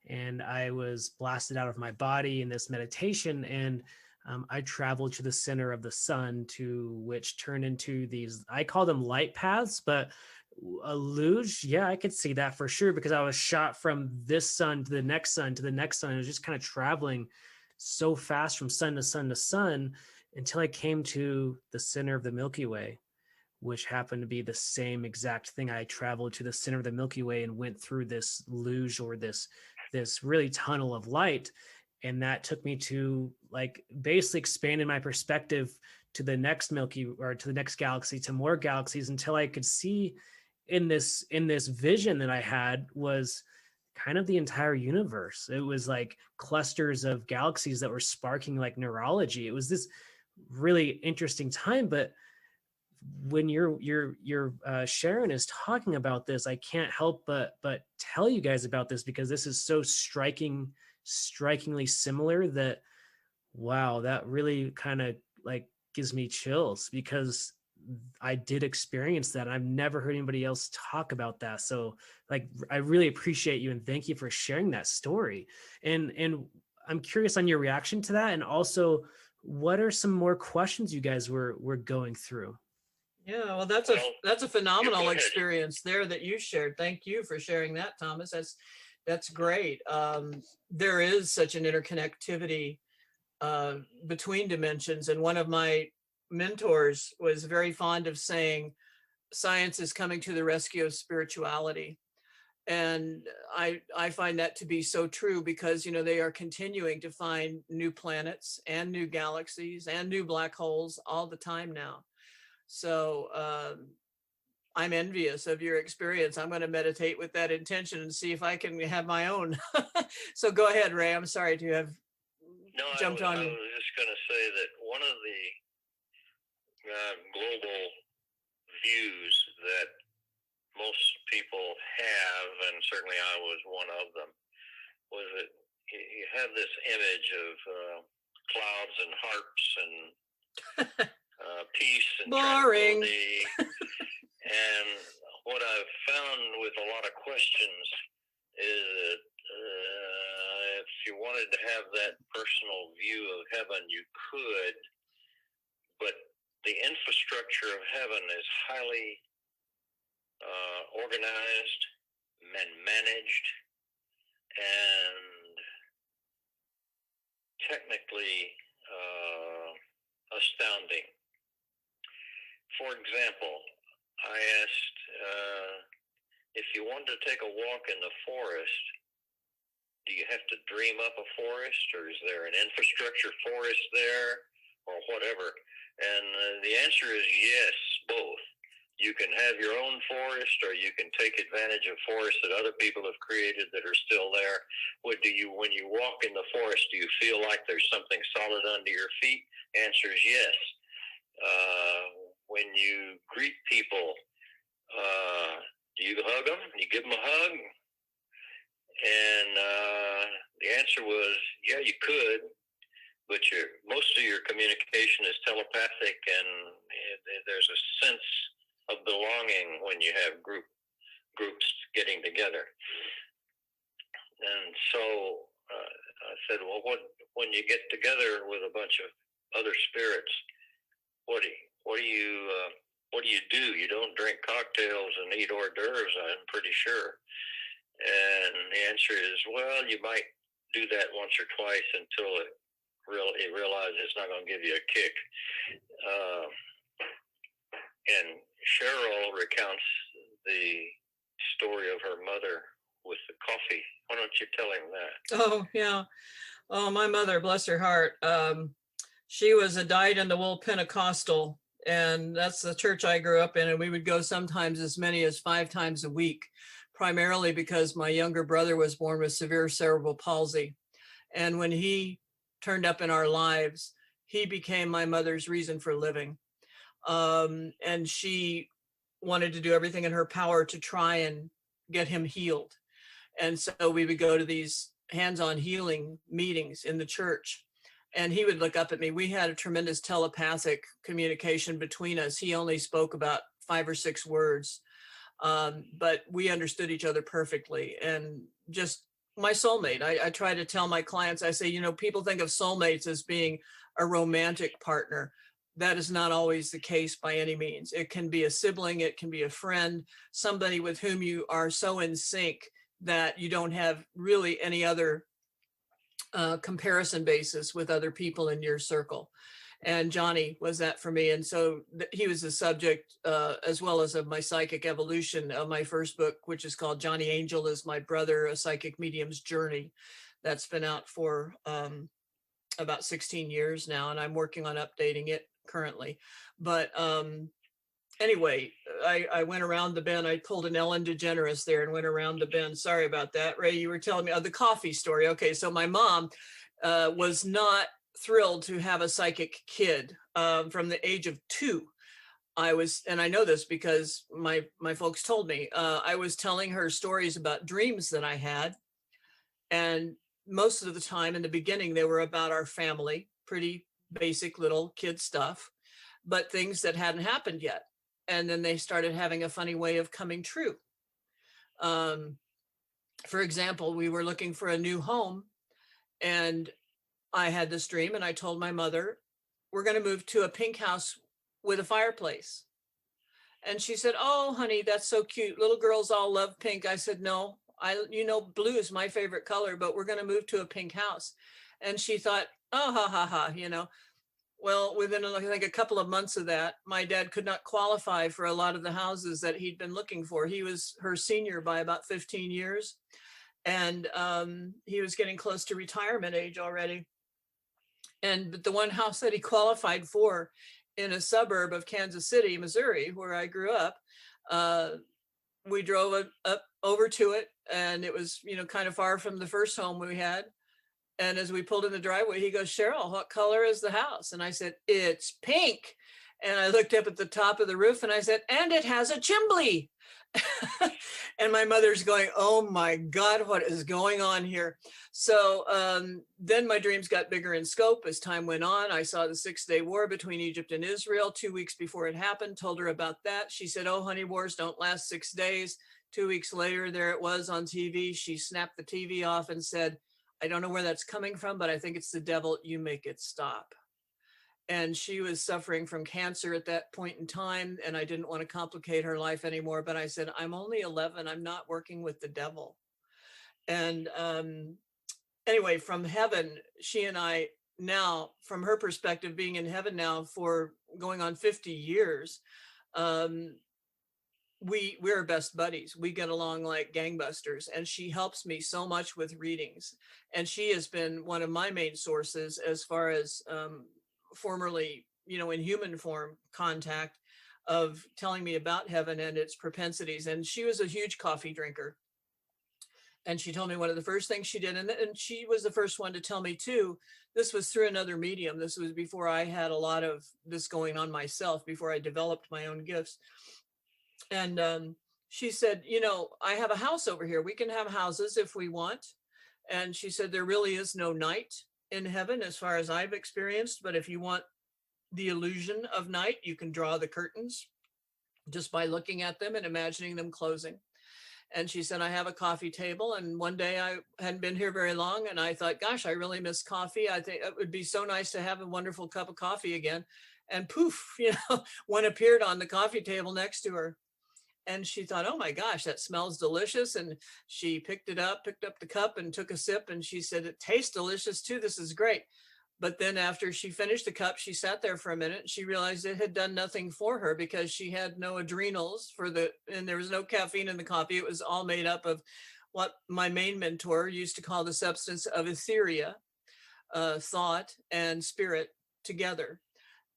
and I was blasted out of my body in this meditation, and I traveled to the center of the sun, to which turned into these, I call them light paths, but a luge, yeah, I could see that for sure, because I was shot from this sun to the next sun to the next sun. I was just kind of traveling so fast from sun to sun to sun until I came to the center of the Milky Way, which happened to be the same exact thing. I traveled to the center of the Milky Way and went through this luge, or this really tunnel of light. And that took me to, like, basically expanding my perspective to the next Milky, or to the next galaxy, to more galaxies, until I could see in this vision that I had was kind of the entire universe. It was like clusters of galaxies that were sparking like neurology. It was this really interesting time. But when Sharon is talking about this, I can't help but tell you guys about this, because this is so strikingly similar that, wow, that really kind of like gives me chills, because I did experience that. I've never heard anybody else talk about that. So like, I really appreciate you and thank you for sharing that story. And I'm curious on your reaction to that. And also, what are some more questions you guys were going through? Yeah, well, that's a phenomenal experience there that you shared. Thank you for sharing that, Thomas. That's great. There is such an interconnectivity between dimensions, and one of my mentors was very fond of saying, "Science is coming to the rescue of spirituality." And I find that to be so true, because they are continuing to find new planets and new galaxies and new black holes all the time now. So I'm envious of your experience. I'm going to meditate with that intention and see if I can have my own. So go ahead, Ray. I'm sorry to have jumped on you. I was just going to say that one of the global views that most people have, and certainly I was one of them, was that you have this image of clouds and harps and peace and boring tranquility. And what I've found with a lot of questions is that if you wanted to have that personal view of heaven, you could, but the infrastructure of heaven is highly organized and managed and technically astounding. For example, I asked if you wanted to take a walk in the forest, do you have to dream up a forest, or is there an infrastructure forest there, or whatever? And the answer is yes, both. You can have your own forest, or you can take advantage of forests that other people have created that are still there. When you walk in the forest, do you feel like there's something solid under your feet? Answer is yes. When you greet people, do you hug them? You give them a hug? And the answer was, yeah, you could, but most of your communication is telepathic, and there's a sense of belonging when you have groups getting together. And so I said, well, when you get together with a bunch of other spirits, what do you do? You don't drink cocktails and eat hors d'oeuvres, I'm pretty sure. And the answer is, well, you might do that once or twice until it realizes it's not going to give you a kick. And Cheryl recounts the story of her mother with the coffee. Why don't you tell him that? Oh, yeah. Oh, my mother, bless her heart. She was a dyed-in-the-wool Pentecostal, and that's the church I grew up in, and we would go sometimes as many as 5 times a week, primarily because my younger brother was born with severe cerebral palsy. And when he turned up in our lives, he became my mother's reason for living. And she wanted to do everything in her power to try and get him healed. And so we would go to these hands-on healing meetings in the church, and he would look up at me. We had a tremendous telepathic communication between us. He only spoke about 5 or 6 words, but we understood each other perfectly, and just my soulmate. I try to tell my clients, I say, people think of soulmates as being a romantic partner. That is not always the case by any means. It can be a sibling, it can be a friend, somebody with whom you are so in sync that you don't have really any other comparison basis with other people in your circle. And Johnny was that for me. And so he was the subject, as well as of my psychic evolution of my first book, which is called Johnny Angel is My Brother, A Psychic Medium's Journey. That's been out for about 16 years now, and I'm working on updating it currently. But anyway, I went around the bend. I pulled an Ellen DeGeneres there and went around the bend. Sorry about that. Ray, you were telling me the coffee story. Okay, so my mom was not thrilled to have a psychic kid from the age of 2. I was, and I know this because my folks told me, I was telling her stories about dreams that I had. And most of the time in the beginning, they were about our family, pretty basic little kid stuff, but things that hadn't happened yet. And then they started having a funny way of coming true. Um, for example, we were looking for a new home, and I had this dream, and I told my mother, we're going to move to a pink house with a fireplace. And she said, oh, honey, that's so cute. Little girls all love pink. I said, no, blue is my favorite color, but we're going to move to a pink house. And she thought, oh, ha, ha, ha. Well, within, I think, a couple of months of that, my dad could not qualify for a lot of the houses that he'd been looking for. He was her senior by about 15 years. And he was getting close to retirement age already. And the one house that he qualified for in a suburb of Kansas City, Missouri, where I grew up, we drove up over to it, and it was, kind of far from the first home we had. And as we pulled in the driveway, he goes, Cheryl, what color is the house? And I said, it's pink. And I looked up at the top of the roof and I said, and it has a chimbley. And my mother's going, oh my God, what is going on here? So then my dreams got bigger in scope as time went on. I saw the 6-day war between Egypt and Israel 2 weeks before it happened, told her about that. She said, oh, honey, wars don't last 6 days. 2 weeks later, there it was on TV. She snapped the TV off and said, I don't know where that's coming from, but I think it's the devil. You make it stop. And she was suffering from cancer at that point in time, and I didn't want to complicate her life anymore. But I said, I'm only 11. I'm not working with the devil. And anyway, from heaven, she and I now, from her perspective, being in heaven now for going on 50 years, we're best buddies. We get along like gangbusters, and she helps me so much with readings. And she has been one of my main sources as far as formerly, in human form contact of telling me about heaven and its propensities. And she was a huge coffee drinker. And she told me one of the first things she did, and she was the first one to tell me too, this was through another medium. This was before I had a lot of this going on myself, before I developed my own gifts. And she said, I have a house over here. We can have houses if we want. And she said, there really is no night in heaven as far as I've experienced. But if you want the illusion of night, you can draw the curtains just by looking at them and imagining them closing. And she said, I have a coffee table. And one day I hadn't been here very long, and I thought, gosh, I really miss coffee. I think it would be so nice to have a wonderful cup of coffee again. And poof, one appeared on the coffee table next to her. And she thought, oh my gosh, that smells delicious. And she picked up the cup and took a sip. And she said, it tastes delicious too. This is great. But then after she finished the cup, she sat there for a minute and she realized it had done nothing for her because she had no adrenals and there was no caffeine in the coffee. It was all made up of what my main mentor used to call the substance of etheria, thought and spirit together.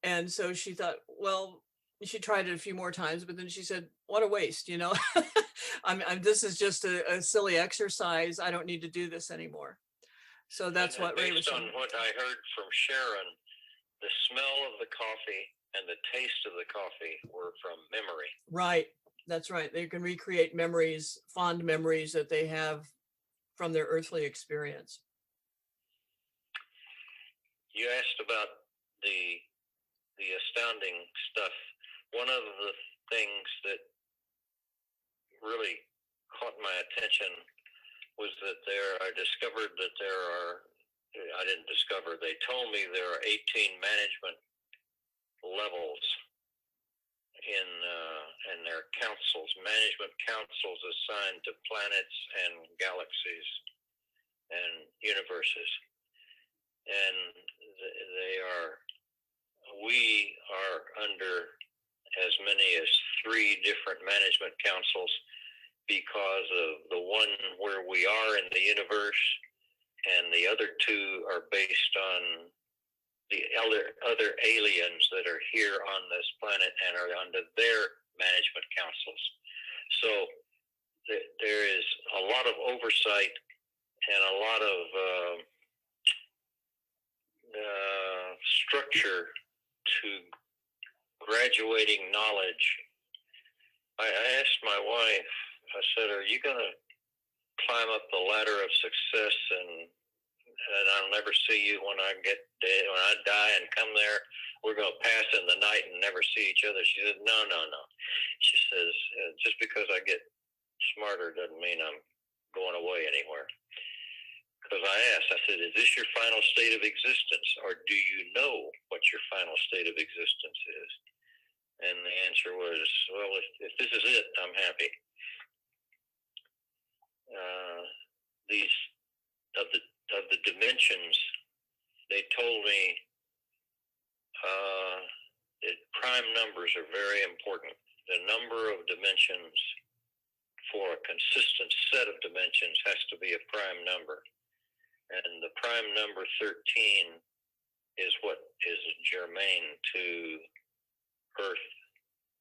And so she thought, well, she tried it a few more times, but then she said, what a waste, this is just a silly exercise. I don't need to do this anymore. So that's what Ray was saying. Based on what I heard from Sharon, the smell of the coffee and the taste of the coffee were from memory. Right. That's right. They can recreate memories, fond memories that they have from their earthly experience. You asked about the astounding stuff. One of the things that really caught my attention was that I discovered that I didn't discover, they told me there are 18 management levels in their councils, management councils assigned to planets and galaxies and universes. And we are under as many as 3 different management councils because of the one where we are in the universe, and the other 2 are based on the other aliens that are here on this planet and are under their management councils. So there is a lot of oversight and a lot of structure to graduating knowledge. I asked my wife, I said, are you going to climb up the ladder of success and I'll never see you when I get dead, when I die and come there, we're going to pass in the night and never see each other? She said, no. She says, just because I get smarter doesn't mean I'm going away anywhere. Because I asked, I said, is this your final state of existence, or do you know what your final state of existence is? And the answer was, well, if this is it, I'm happy. These of the dimensions, they told me that prime numbers are very important. The number of dimensions for a consistent set of dimensions has to be a prime number. And the prime number 13 is what is germane to Earth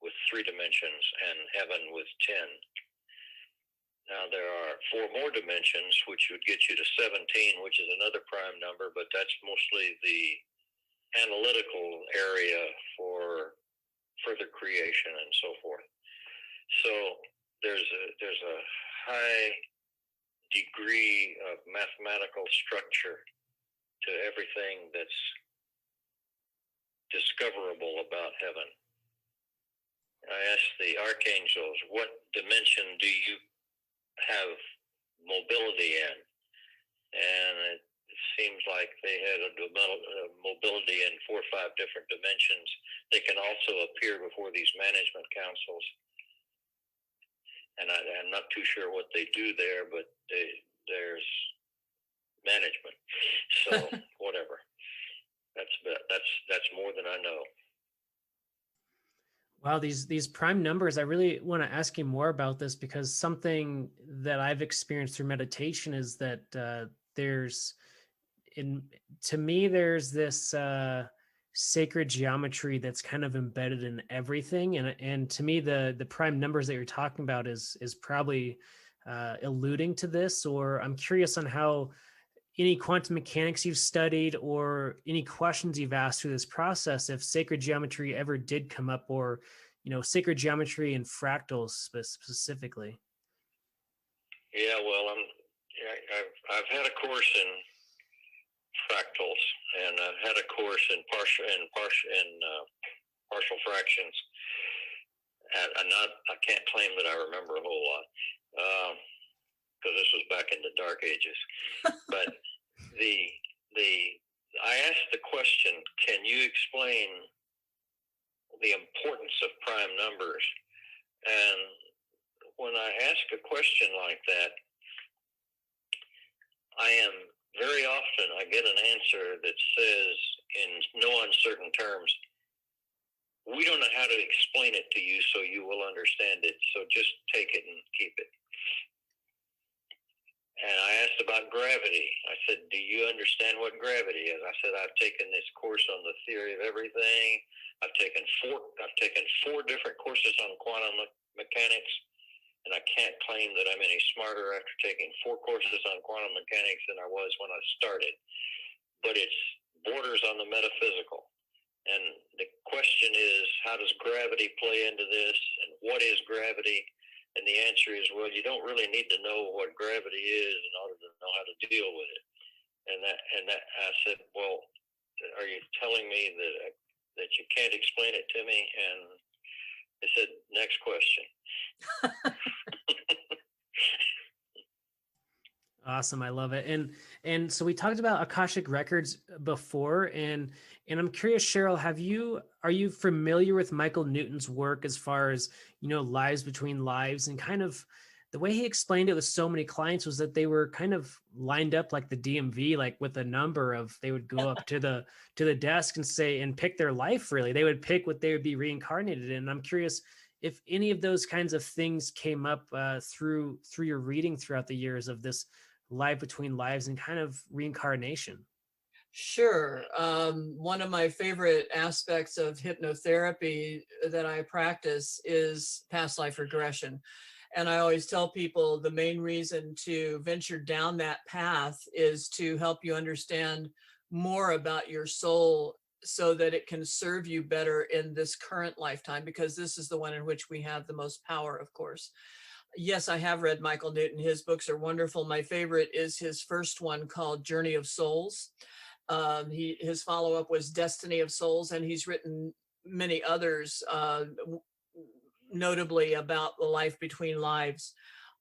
with 3 dimensions and heaven with 10. Now there are 4 more dimensions, which would get you to 17, which is another prime number, but that's mostly the analytical area for further creation and so forth. So there's a high degree of mathematical structure to everything that's discoverable about heaven. I asked the archangels, what dimension do you have mobility in? And it seems like they had a mobility in 4 or 5 different dimensions. They can also appear before these management councils. And I'm not too sure what they do there, but there's management. So whatever. That's more than I know. Wow, these prime numbers, I really want to ask you more about this, because something that I've experienced through meditation is that there's this sacred geometry that's kind of embedded in everything, and to me the prime numbers that you're talking about is probably alluding to this. Or I'm curious on how any quantum mechanics you've studied or any questions you've asked through this process, if sacred geometry ever did come up, or sacred geometry and fractals specifically. Yeah, well, I've had a course in fractals, and I've had a course in partial fractions. And I can't claim that I remember a whole lot, because this was back in the dark ages. But I asked the question, can you explain the importance of prime numbers? And when I ask a question like that, very often I get an answer that says, in no uncertain terms, we don't know how to explain it to you so you will understand it, so just take it and keep it. And I asked about gravity. I said, do you understand what gravity is? I said, I've taken this course on the theory of everything. I've taken 4 different courses on quantum mechanics, and I can't claim that I'm any smarter after taking 4 courses on quantum mechanics than I was when I started. But it's borders on the metaphysical. And the question is, how does gravity play into this? And what is gravity? And the answer is, well, you don't really need to know what gravity is in order to know how to deal with it. And I said, well, are you telling me that you can't explain it to me? And they said, next question. Awesome. I love it. And so we talked about Akashic records before, and I'm curious, Cheryl, are you familiar with Michael Newton's work as far as, lives between lives? And kind of the way he explained it with so many clients was that they were kind of lined up like the DMV, like with a number of, they would go up to the desk and say, and pick their life. Really, they would pick what they would be reincarnated in. And I'm curious if any of those kinds of things came up through your reading throughout the years of this life between lives and kind of reincarnation. Sure. One of my favorite aspects of hypnotherapy that I practice is past life regression. And I always tell people the main reason to venture down that path is to help you understand more about your soul so that it can serve you better in this current lifetime, because this is the one in which we have the most power, of course. Yes, I have read Michael Newton. His books are wonderful. My favorite is his first one called Journey of Souls. His follow up was Destiny of Souls, and he's written many others, notably about the life between lives.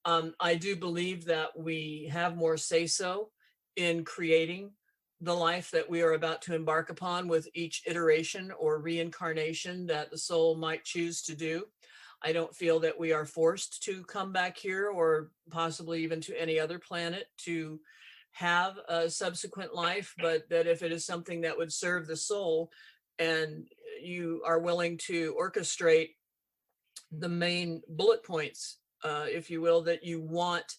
I do believe that we have more say so in creating the life that we are about to embark upon with each iteration or reincarnation that the soul might choose to do. I don't feel that we are forced to come back here or possibly even to any other planet to have a subsequent life, but that if it is something that would serve the soul and you are willing to orchestrate the main bullet points, if you will, that you want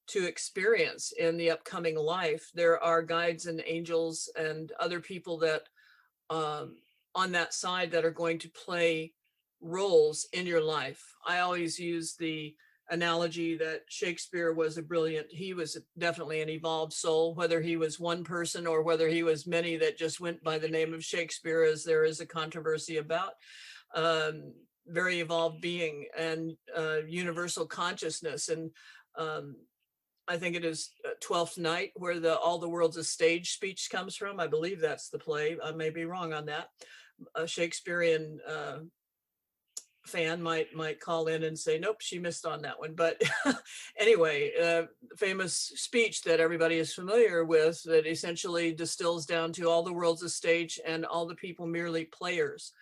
to experience in the upcoming life, there are guides and angels and other people that on that side that are going to play roles in your life. I always use the analogy that Shakespeare was he was definitely an evolved soul, whether he was one person or whether he was many that just went by the name of Shakespeare, as there is a controversy about. Very evolved being and universal consciousness. And um, I think it is Twelfth Night where the All the World's a Stage speech comes from. I believe that's the play. I may be wrong on that. A Shakespearean fan might call in and say, nope, she missed on that one. But anyway, famous speech that everybody is familiar with that essentially distills down to all the world's a stage and all the people merely players.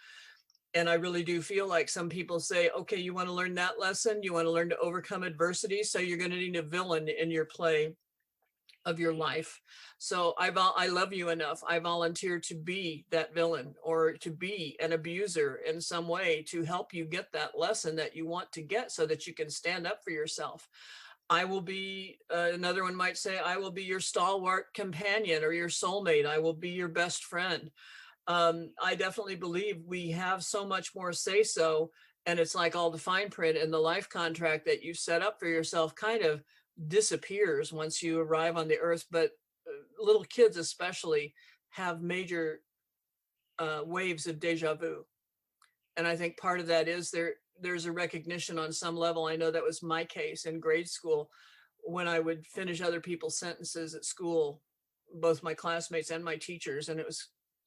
And I really do feel like some people say, okay, you want to learn that lesson? You want to learn to overcome adversity? So you're going to need a villain in your play of your life. So I love you enough. I volunteer to be that villain or to be an abuser in some way to help you get that lesson that you want to get so that you can stand up for yourself. I will be, another one might say, I will be your stalwart companion or your soulmate. I will be your best friend. I definitely believe we have so much more say so. And it's like all the fine print in the life contract that you set up for yourself kind of disappears once you arrive on the earth. But little kids, especially, have major waves of deja vu. And I think part of that is there's a recognition on some level. I know that was my case in grade school when I would finish other people's sentences at school, both my classmates and my teachers. And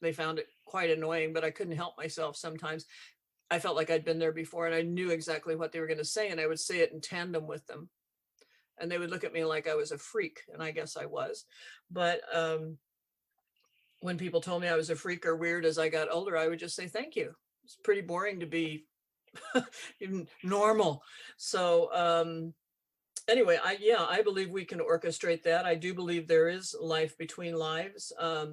they found it quite annoying, but I couldn't help myself sometimes. I felt like I'd been there before and I knew exactly what they were going to say. And I would say it in tandem with them. And they would look at me like I was a freak. And I guess I was. But when people told me I was a freak or weird as I got older, I would just say, thank you. It's pretty boring to be normal. So anyway, I believe we can orchestrate that. I do believe there is life between lives. I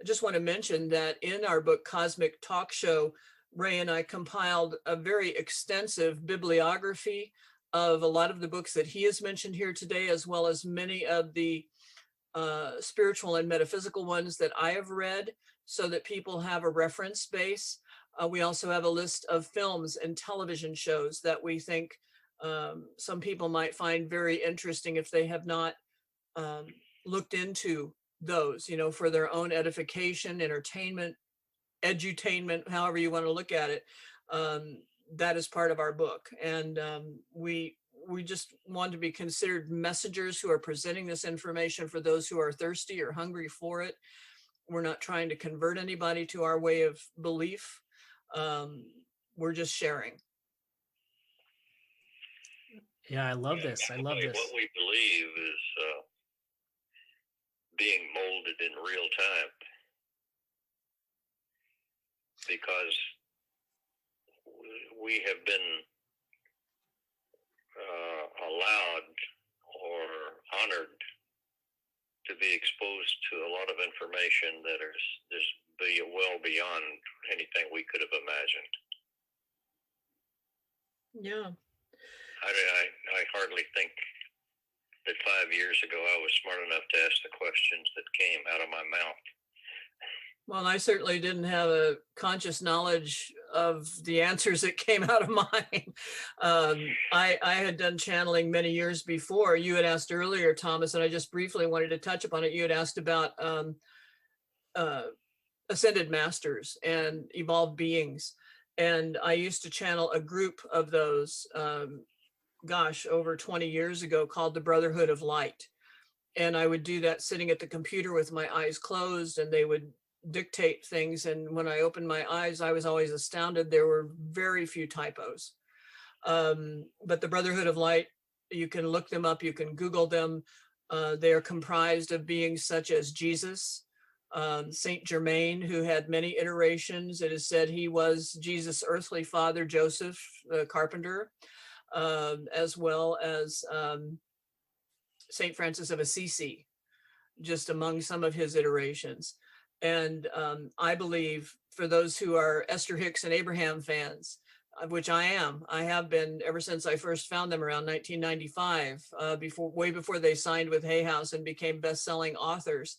just want to mention that in our book, Cosmic Talk Show, Ray and I compiled a very extensive bibliography of a lot of the books that he has mentioned here today, as well as many of the spiritual and metaphysical ones that I have read, so that people have a reference base. We also have a list of films and television shows that we think some people might find very interesting if they have not looked into those, for their own edification, entertainment, edutainment, however you want to look at it. That is part of our book. And we just want to be considered messengers who are presenting this information for those who are thirsty or hungry for it. We're not trying to convert anybody to our way of belief. We're just sharing. Yeah, I love this. I love this. What we believe is being molded in real time, because we have been allowed or honored to be exposed to a lot of information that is just well beyond anything we could have imagined. Yeah. I hardly think that 5 years ago I was smart enough to ask the questions that came out of my mouth. Well, I certainly didn't have a conscious knowledge of the answers that came out of mine. I had done channeling many years before. You had asked earlier, Thomas, and I just briefly wanted to touch upon it. You had asked about uh, ascended masters and evolved beings. And I used to channel a group of those, gosh, over 20 years ago, called the Brotherhood of Light. And I would do that sitting at the computer with my eyes closed, and they would dictate things. And when I opened my eyes, I was always astounded. There were very few typos. But the Brotherhood of Light, you can look them up, you can Google them. They are comprised of beings such as Jesus, Saint Germain, who had many iterations. It is said he was Jesus' earthly father, Joseph, the carpenter, as well as Saint Francis of Assisi, just among some of his iterations. And I believe for those who are Esther Hicks and Abraham fans, which I am, I have been ever since I first found them around 1995, way before they signed with Hay House and became best-selling authors.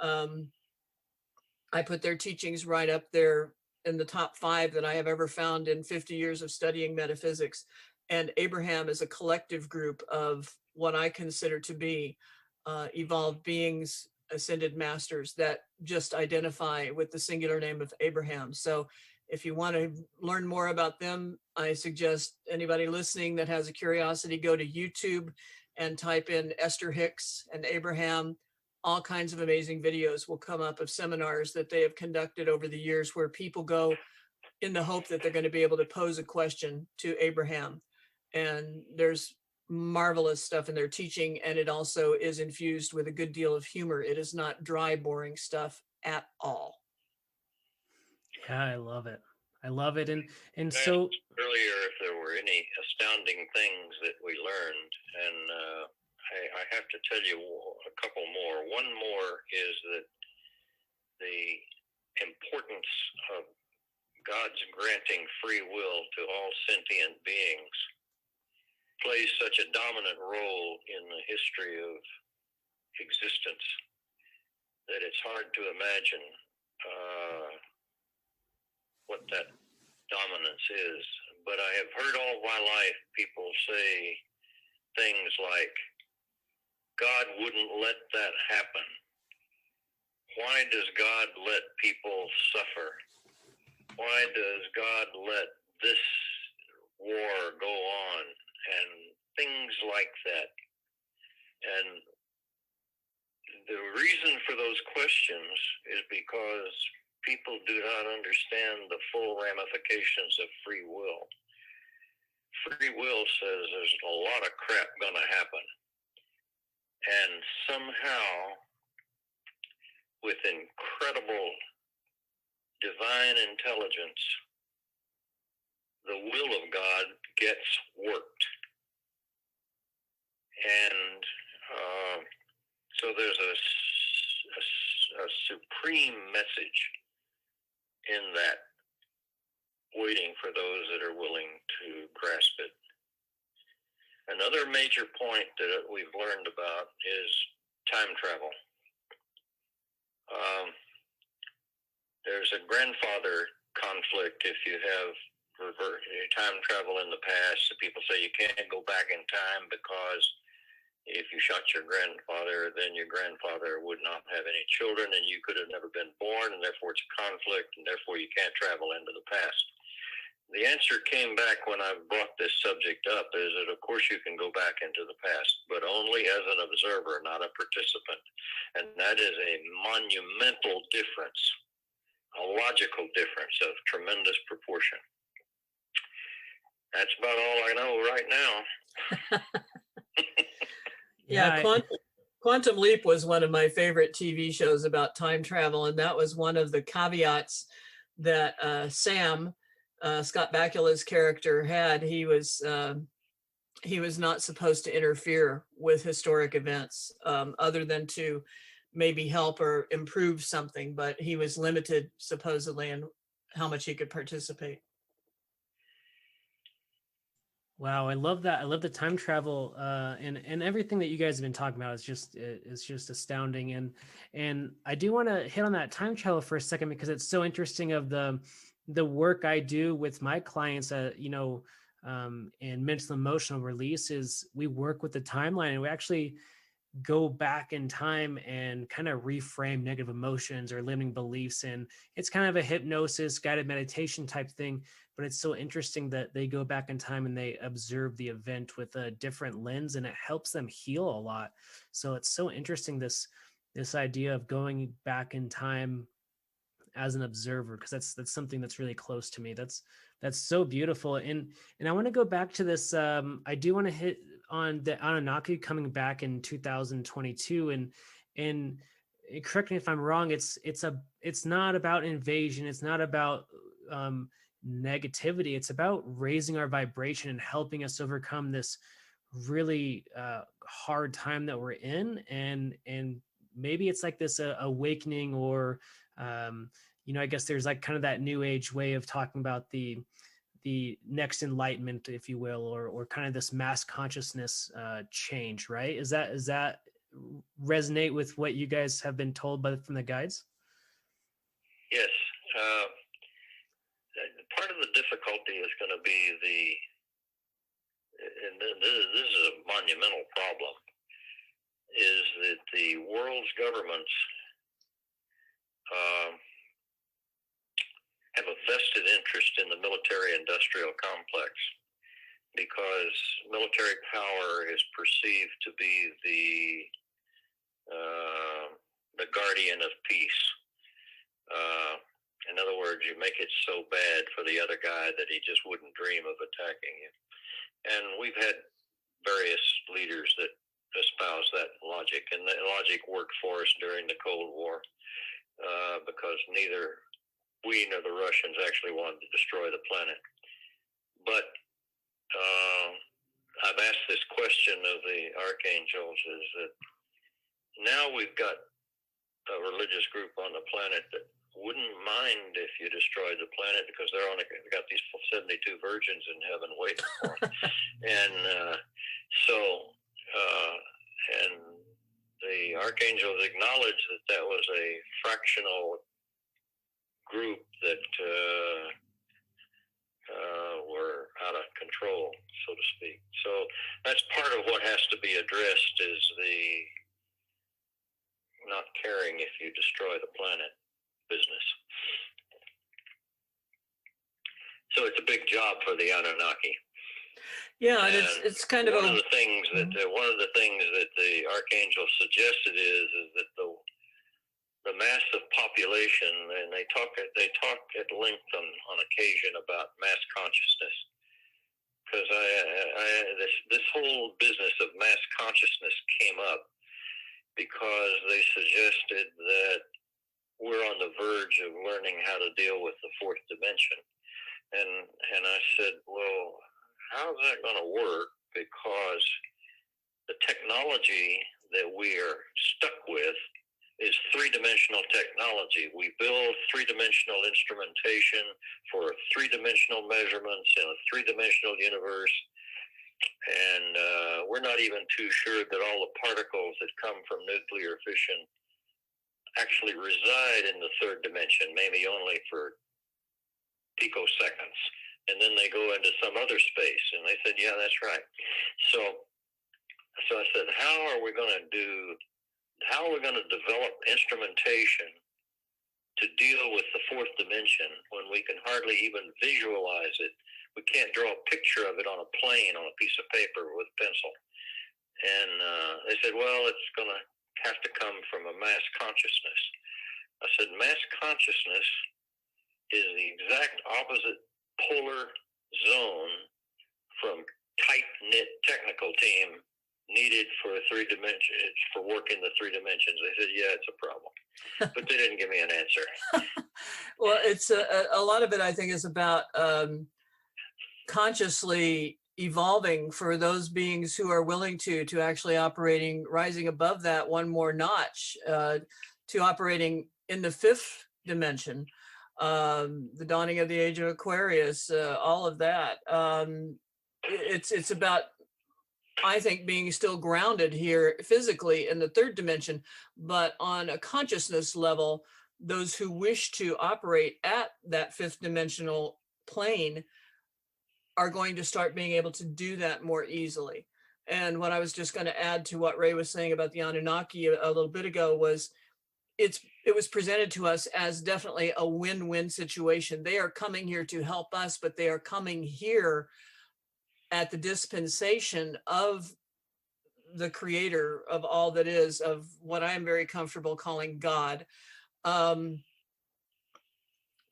I put their teachings right up there in the top 5 that I have ever found in 50 years of studying metaphysics. And Abraham is a collective group of what I consider to be evolved beings, ascended masters that just identify with the singular name of Abraham. So if you want to learn more about them, I suggest anybody listening that has a curiosity, go to YouTube and type in Esther Hicks and Abraham. All kinds of amazing videos will come up of seminars that they have conducted over the years where people go in the hope that they're going to be able to pose a question to Abraham. And there's marvelous stuff in their teaching, and it also is infused with a good deal of humor. It is not dry, boring stuff at all. Yeah, I love it. I love it. And I so asked earlier if there were any astounding things that we learned, and I have to tell you a couple more. One more is that the importance of God's granting free will to all sentient beings plays such a dominant role in the history of existence that it's hard to imagine what that dominance is. But I have heard all my life people say things like, God wouldn't let that happen. Why does God let people suffer? Why does God let this war go on? And things like that. And the reason for those questions is because people do not understand the full ramifications of free will. Free will says there's a lot of crap going to happen. And somehow, with incredible divine intelligence, the will of God gets worked. And so there's a supreme message in that, waiting for those that are willing to grasp it. Another major point that we've learned about is time travel. There's a grandfather conflict if you have time travel in the past. People say you can't go back in time because if you shot your grandfather, then your grandfather would not have any children and you could have never been born, and therefore it's a conflict, and therefore you can't travel into the past. The answer came back when I brought this subject up is that, of course, you can go back into the past, but only as an observer, not a participant. And that is a monumental difference, a logical difference of tremendous proportion. That's about all I know right now. Yeah, Quantum Leap was one of my favorite TV shows about time travel, and that was one of the caveats that Sam, Scott Bakula's character, had. He was not supposed to interfere with historic events, other than to maybe help or improve something, but he was limited supposedly in how much he could participate. Wow, I love that. I love the time travel, and everything that you guys have been talking about is just astounding. And I do want to hit on that time travel for a second because it's so interesting of the work I do with my clients. In mental emotional release is we work with the timeline, and we actually go back in time and kind of reframe negative emotions or limiting beliefs. And it's kind of a hypnosis, guided meditation type thing. But it's so interesting that they go back in time and they observe the event with a different lens, and it helps them heal a lot. So it's so interesting, this idea of going back in time as an observer, because that's something that's really close to me. That's so beautiful. And I want to go back to this. I do want to hit on the Anunnaki coming back in 2022, and correct me if I'm wrong. It's not about invasion. It's not about um, negativity. It's about raising our vibration and helping us overcome this really hard time that we're in, and maybe it's like this awakening, or um, I guess there's like kind of that new age way of talking about the next enlightenment, if you will, or kind of this mass consciousness change, right? Is that resonate with what you guys have been told from the guides? Yes. Uh, Part of the difficulty is going to be and this is a monumental problem, is that the world's governments have a vested interest in the military-industrial complex, because military power is perceived to be the guardian of peace. In other words, you make it so bad for the other guy that he just wouldn't dream of attacking you. And we've had various leaders that espouse that logic, and that logic worked for us during the Cold War, because neither we nor the Russians actually wanted to destroy the planet. But I've asked this question of the Archangels, is that now we've got a religious group on the planet that wouldn't mind if you destroyed the planet, because they're got these 72 virgins in heaven waiting for them. And and the Archangels acknowledged that was a fractional group that were out of control, so to speak. So that's part of what has to be addressed, is the not caring if you destroy the planet business. So it's a big job for the Anunnaki. Yeah, and it's kind of one of the things that the Archangel suggested is that the massive population, and they talk at length on occasion about mass consciousness, because this whole business of mass consciousness came up because they suggested that we're on the verge of learning how to deal with the fourth dimension. And I said, well, how's that going to work? Because the technology that we are stuck with is three-dimensional technology. We build three-dimensional instrumentation for three-dimensional measurements in a three-dimensional universe. And we're not even too sure that all the particles that come from nuclear fission actually reside in the third dimension, maybe only for picoseconds, and then they go into some other space. And they said, yeah, that's right. So I said, how are we going to develop instrumentation to deal with the fourth dimension when we can hardly even visualize it? We can't draw a picture of it on a plane, on a piece of paper with a pencil. And they said, well, it's going to have to come from a mass consciousness. I said, mass consciousness is the exact opposite polar zone from tight-knit technical team needed for three dimensions, for work in the three dimensions. They said, yeah, it's a problem. But they didn't give me an answer. Well, it's a lot of it, I think, is about consciously evolving for those beings who are willing to actually rising above that one more notch, to operating in the fifth dimension, the dawning of the age of Aquarius, all of that. it's about, I think, being still grounded here physically in the third dimension, but on a consciousness level, those who wish to operate at that fifth dimensional plane are going to start being able to do that more easily. And what I was just going to add to what Ray was saying about the Anunnaki a little bit ago was it was presented to us as definitely a win-win situation. They are coming here to help us, but they are coming here at the dispensation of the creator of all that is, of what I'm very comfortable calling God, to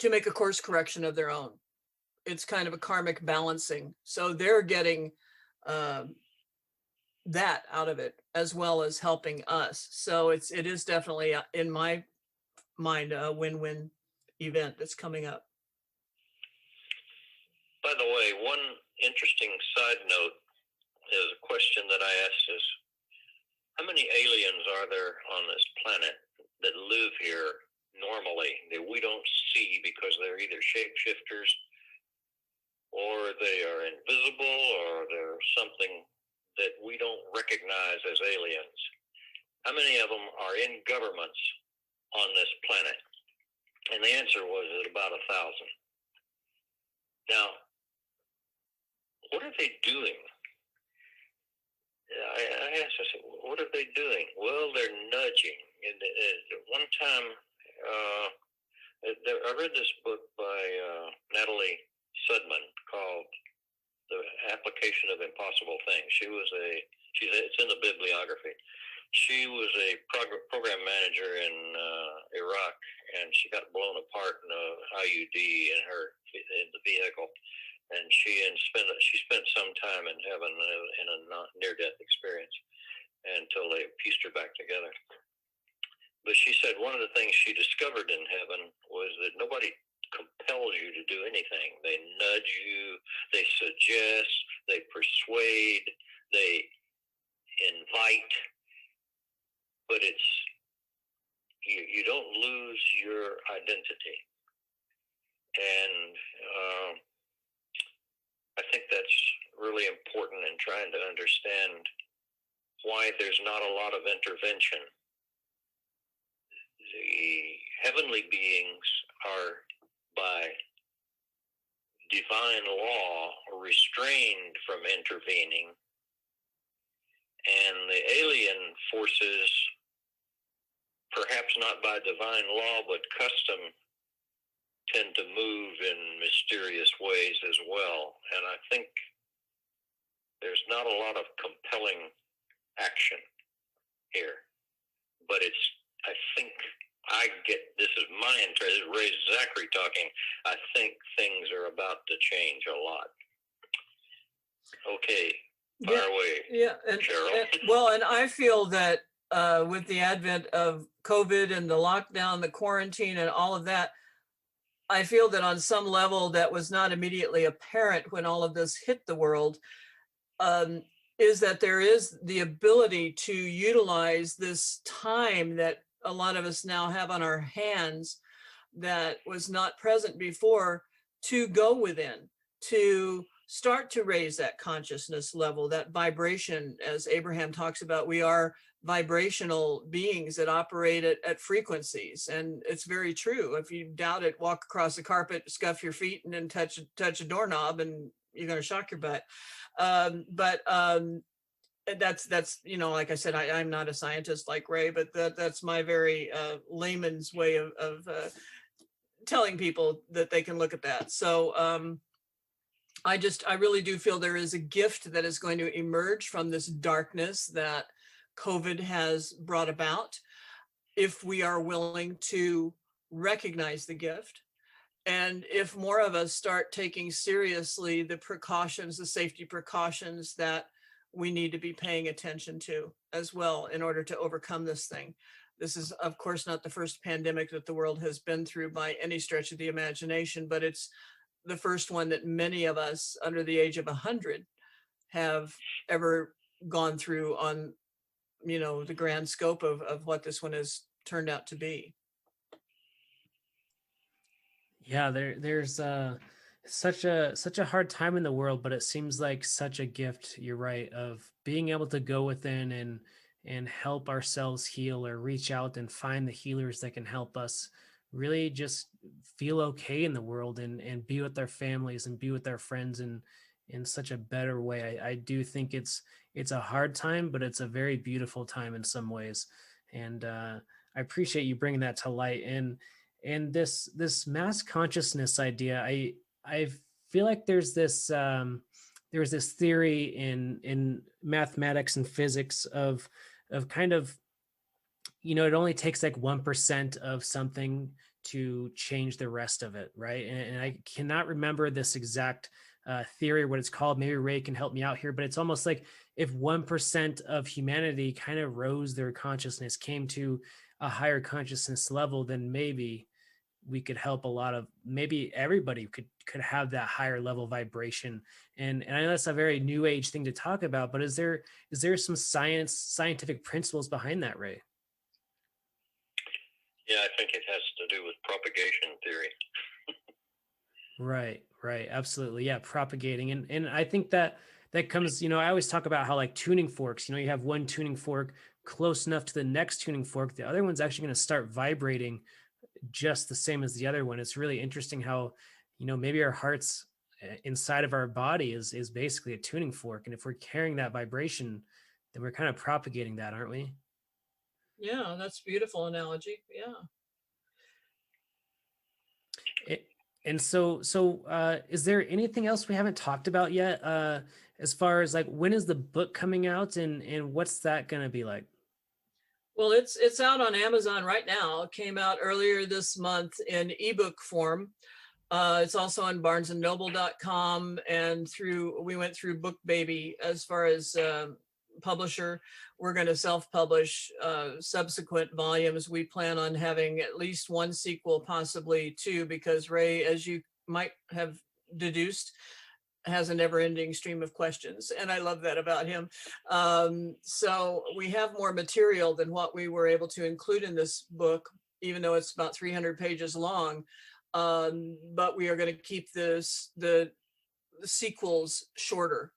make a course correction of their own. It's kind of a karmic balancing. So they're getting that out of it, as well as helping us. So it is definitely, in my mind, a win-win event that's coming up. By the way, one interesting side note is a question that I asked is, how many aliens are there on this planet that live here normally that we don't see because they're either shapeshifters or they are invisible or they're something that we don't recognize as aliens? How many of them are in governments on this planet? And the answer was about 1,000. Now, what are they doing? I asked, I said, what are they doing? Well, they're nudging. And one time, I read this book by Natalie Sudman called The Application of Impossible Things. It's in the bibliography. She was a program manager in Iraq, and she got blown apart in an IUD in the vehicle. And she spent some time in heaven in a near-death experience until they pieced her back together. But she said one of the things she discovered in heaven was that nobody compels you to do anything. They nudge you, they suggest, they persuade, they invite, but you don't lose your identity. And I think that's really important in trying to understand why there's not a lot of intervention. The heavenly beings are, by divine law, restrained from intervening, and the alien forces, perhaps not by divine law, but custom, tend to move in mysterious ways as well. And I think there's not a lot of compelling action here. But I think this is my interest, Ray Zachary talking, I think things are about to change a lot. Okay, fire away. Yeah, Cheryl. And I feel that with the advent of COVID and the lockdown, the quarantine and all of that, I feel that on some level that was not immediately apparent when all of this hit the world, is that there is the ability to utilize this time that a lot of us now have on our hands that was not present before, to go within, to start to raise that consciousness level, that vibration. As Abraham talks about, we are vibrational beings that operate at frequencies, and it's very true. If you doubt it, walk across the carpet, scuff your feet, and then touch a doorknob, and you're going to shock your butt. That's like I said, I'm not a scientist like Ray, but that's my very layman's way of telling people that they can look at that. So I really do feel there is a gift that is going to emerge from this darkness that COVID has brought about, if we are willing to recognize the gift. And if more of us start taking seriously the precautions, the safety precautions that we need to be paying attention to as well in order to overcome this thing. This is, of course, not the first pandemic that the world has been through by any stretch of the imagination, but it's the first one that many of us under the age of 100 have ever gone through on, the grand scope of what this one has turned out to be. Yeah, there's Such a hard time in the world, but it seems like such a gift, you're right, of being able to go within and help ourselves heal, or reach out and find the healers that can help us really just feel okay in the world, and be with our families and be with our friends in such a better way. I do think it's a hard time, but it's a very beautiful time in some ways. And I appreciate you bringing that to light. And this mass consciousness idea, I feel like there's this theory in mathematics and physics of kind of, it only takes like 1% of something to change the rest of it, right? And I cannot remember this exact theory, what it's called. Maybe Ray can help me out here, but it's almost like if 1% of humanity kind of rose their consciousness, came to a higher consciousness level, then maybe we could help a lot of, maybe everybody could have that higher level vibration. And I know that's a very new age thing to talk about, but is there some scientific principles behind that, Ray? Yeah, I think it has to do with propagation theory. Right, absolutely. Yeah, propagating. And I think that comes, I always talk about how, like, tuning forks, you have one tuning fork close enough to the next tuning fork, the other one's actually going to start vibrating just the same as the other one. It's really interesting how, maybe our hearts inside of our body is basically a tuning fork. And if we're carrying that vibration, then we're kind of propagating that, aren't we? Yeah, that's a beautiful analogy. Yeah. It, and so is there anything else we haven't talked about yet? As far as, like, when is the book coming out, and what's that going to be like? Well, it's out on Amazon right now. It came out earlier this month in ebook form. It's also on barnesandnoble.com, and we went through BookBaby as far as publisher. We're going to self-publish subsequent volumes. We plan on having at least one sequel, possibly two, because Ray, as you might have deduced, has a never-ending stream of questions, and I love that about him. So we have more material than what we were able to include in this book, even though it's about 300 pages long. But we are going to keep the sequels shorter.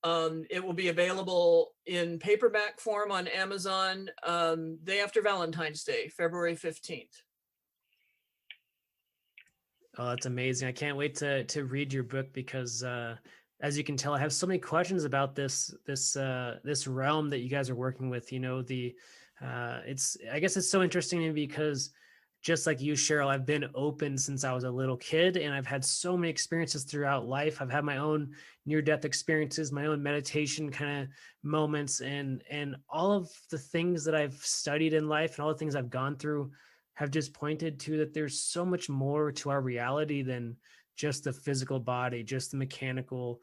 It will be available in paperback form on Amazon day after Valentine's Day, February 15th. Oh, that's amazing. I can't wait to read your book, because as you can tell, I have so many questions about this realm that you guys are working with. I guess it's so interesting to me because, just like you, Cheryl, I've been open since I was a little kid, and I've had so many experiences throughout life. I've had my own near-death experiences, my own meditation kind of moments, and all of the things that I've studied in life and all the things I've gone through have just pointed to that there's so much more to our reality than just the physical body, just the mechanical,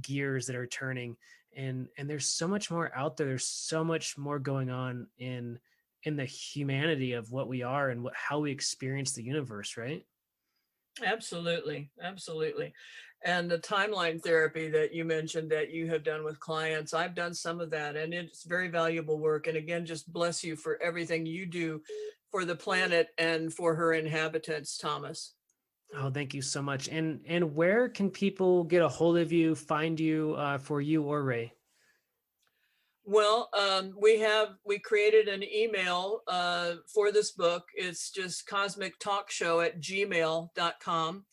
gears that are turning. And there's so much more out there. There's so much more going on in the humanity of what we are and how we experience the universe, right? Absolutely. And the timeline therapy that you mentioned that you have done with clients, I've done some of that, and it's very valuable work. And again, just bless you for everything you do for the planet and for her inhabitants, Thomas. Oh, thank you so much. And where can people get a hold of you, find you, for you or Ray? Well, we created an email for this book. It's just cosmictalkshow@gmail.com.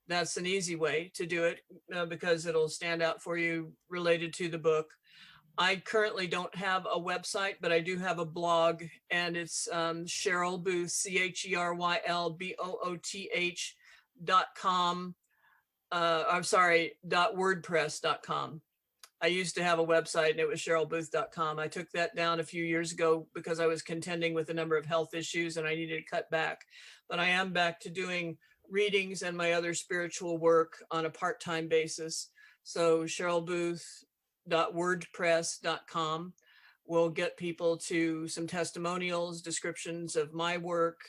That's an easy way to do it because it'll stand out for you related to the book. I currently don't have a website, but I do have a blog, and it's Cheryl Booth, CHERYLBOOTH.com. I'm sorry, .wordpress.com. I used to have a website, and it was cherylbooth.com. I took that down a few years ago because I was contending with a number of health issues and I needed to cut back. But I am back to doing readings and my other spiritual work on a part-time basis. So cherylbooth.wordpress.com will get people to some testimonials, descriptions of my work,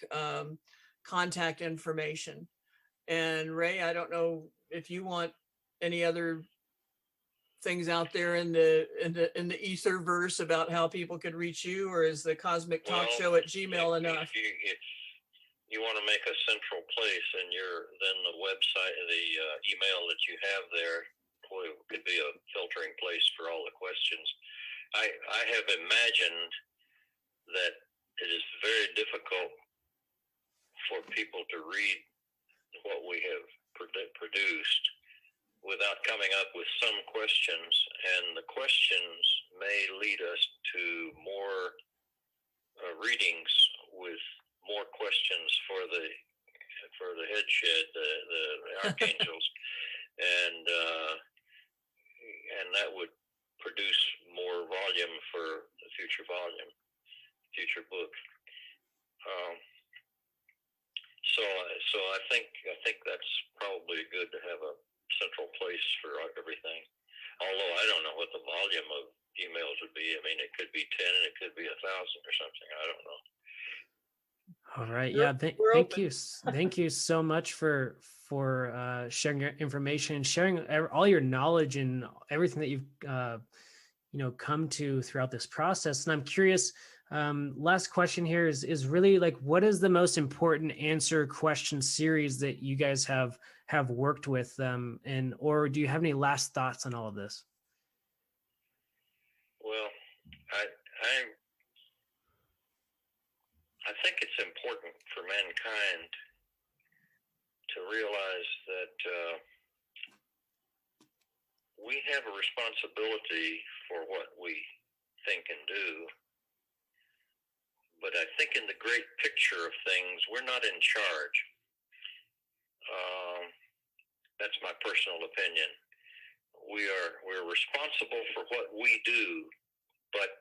contact information. And Ray, I don't know if you want any other things out there in the etherverse about how people could reach you, or is the Cosmic Talk Show at Gmail enough? you want to make a central place, and then the website, the email that you have there, boy, could be a filtering place for all the questions. I have imagined that it is very difficult for people to read what we have produced without coming up with some questions, and the questions may lead us to more readings with more questions for the headshed, the archangels, and that would produce more volume for the future book. So I think that's probably good to have a central place for everything. Although I don't know what the volume of emails would be. I mean, it could be 10 and it could be 1,000 or something. I don't know. All right. Yeah. Thank you. Thank you so much for sharing your information and sharing all your knowledge and everything that you've come to throughout this process. And I'm curious, last question here is really like, what is the most important answer question series that you guys have worked with, or do you have any last thoughts on all of this? Well, I think it's important for mankind to realize that we have a responsibility for what we think and do. But I think in the great picture of things, we're not in charge. That's my personal opinion. We're responsible for what we do, but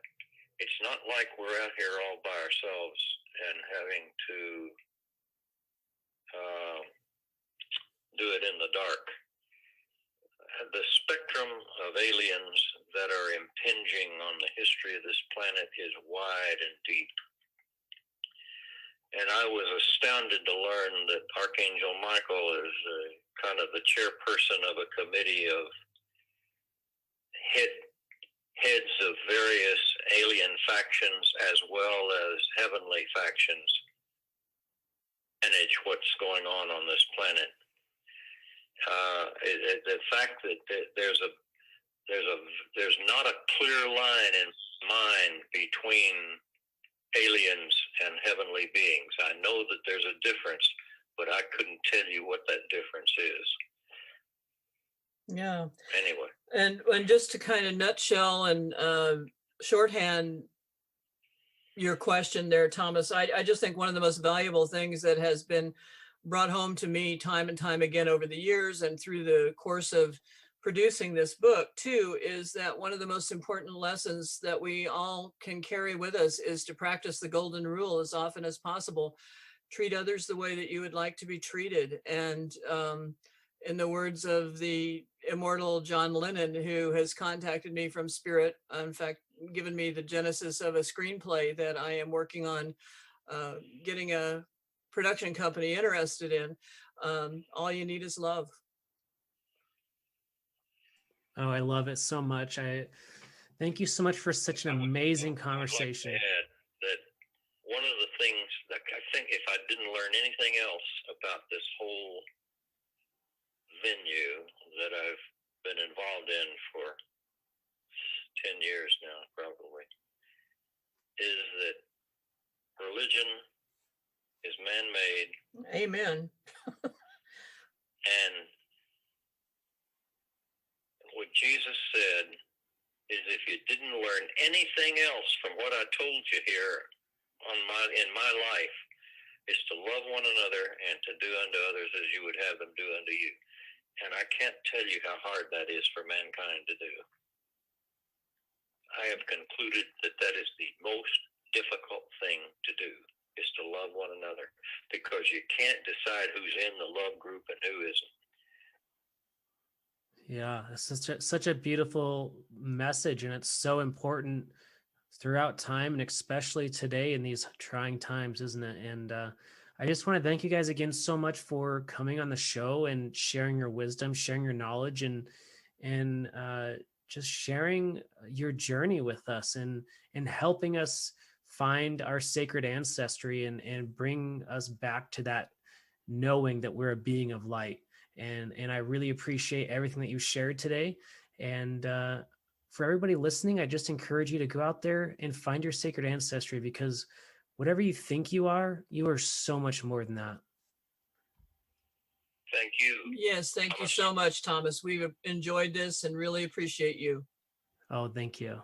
it's not like we're out here all by ourselves and having to do it in the dark. The spectrum of aliens that are impinging on the history of this planet is wide and deep. And I was astounded to learn that Archangel Michael is kind of the chairperson of a committee of heads of various alien factions as well as heavenly factions manage what's going on this planet. The fact that there's not a clear line in mind between aliens and heavenly beings. I know that there's a difference, but I couldn't tell you what that difference is. Yeah. Anyway. And just to kind of nutshell and shorthand your question there, Thomas, I just think one of the most valuable things that has been brought home to me time and time again over the years and through the course of producing this book too, is that one of the most important lessons that we all can carry with us is to practice the golden rule as often as possible. Treat others the way that you would like to be treated. And in the words of the immortal John Lennon, who has contacted me from Spirit, in fact, given me the genesis of a screenplay that I am working on getting a production company interested in. All you need is love. Oh, I love it so much. I thank you so much for such an amazing conversation. I'd like to add that one of the things that I think, if I didn't learn anything else about this whole venue that I've been involved in for 10 years now, probably, is that religion is man-made. Amen. And what Jesus said is, if you didn't learn anything else from what I told you here in my life, is to love one another and to do unto others as you would have them do unto you. And I can't tell you how hard that is for mankind to do. I have concluded that that is the most difficult thing to do, is to love one another, because you can't decide who's in the love group and who isn't. Yeah, it's such a beautiful message, and it's so important throughout time, and especially today in these trying times, isn't it? And I just want to thank you guys again so much for coming on the show and sharing your wisdom, sharing your knowledge, and just sharing your journey with us and helping us find our sacred ancestry and bring us back to that knowing that we're a being of light. And I really appreciate everything that you shared today. And for everybody listening, I just encourage you to go out there and find your sacred ancestry, because whatever you think you are so much more than that. Thank you. Yes, thank you so much, Thomas. We've enjoyed this and really appreciate you. Oh, thank you.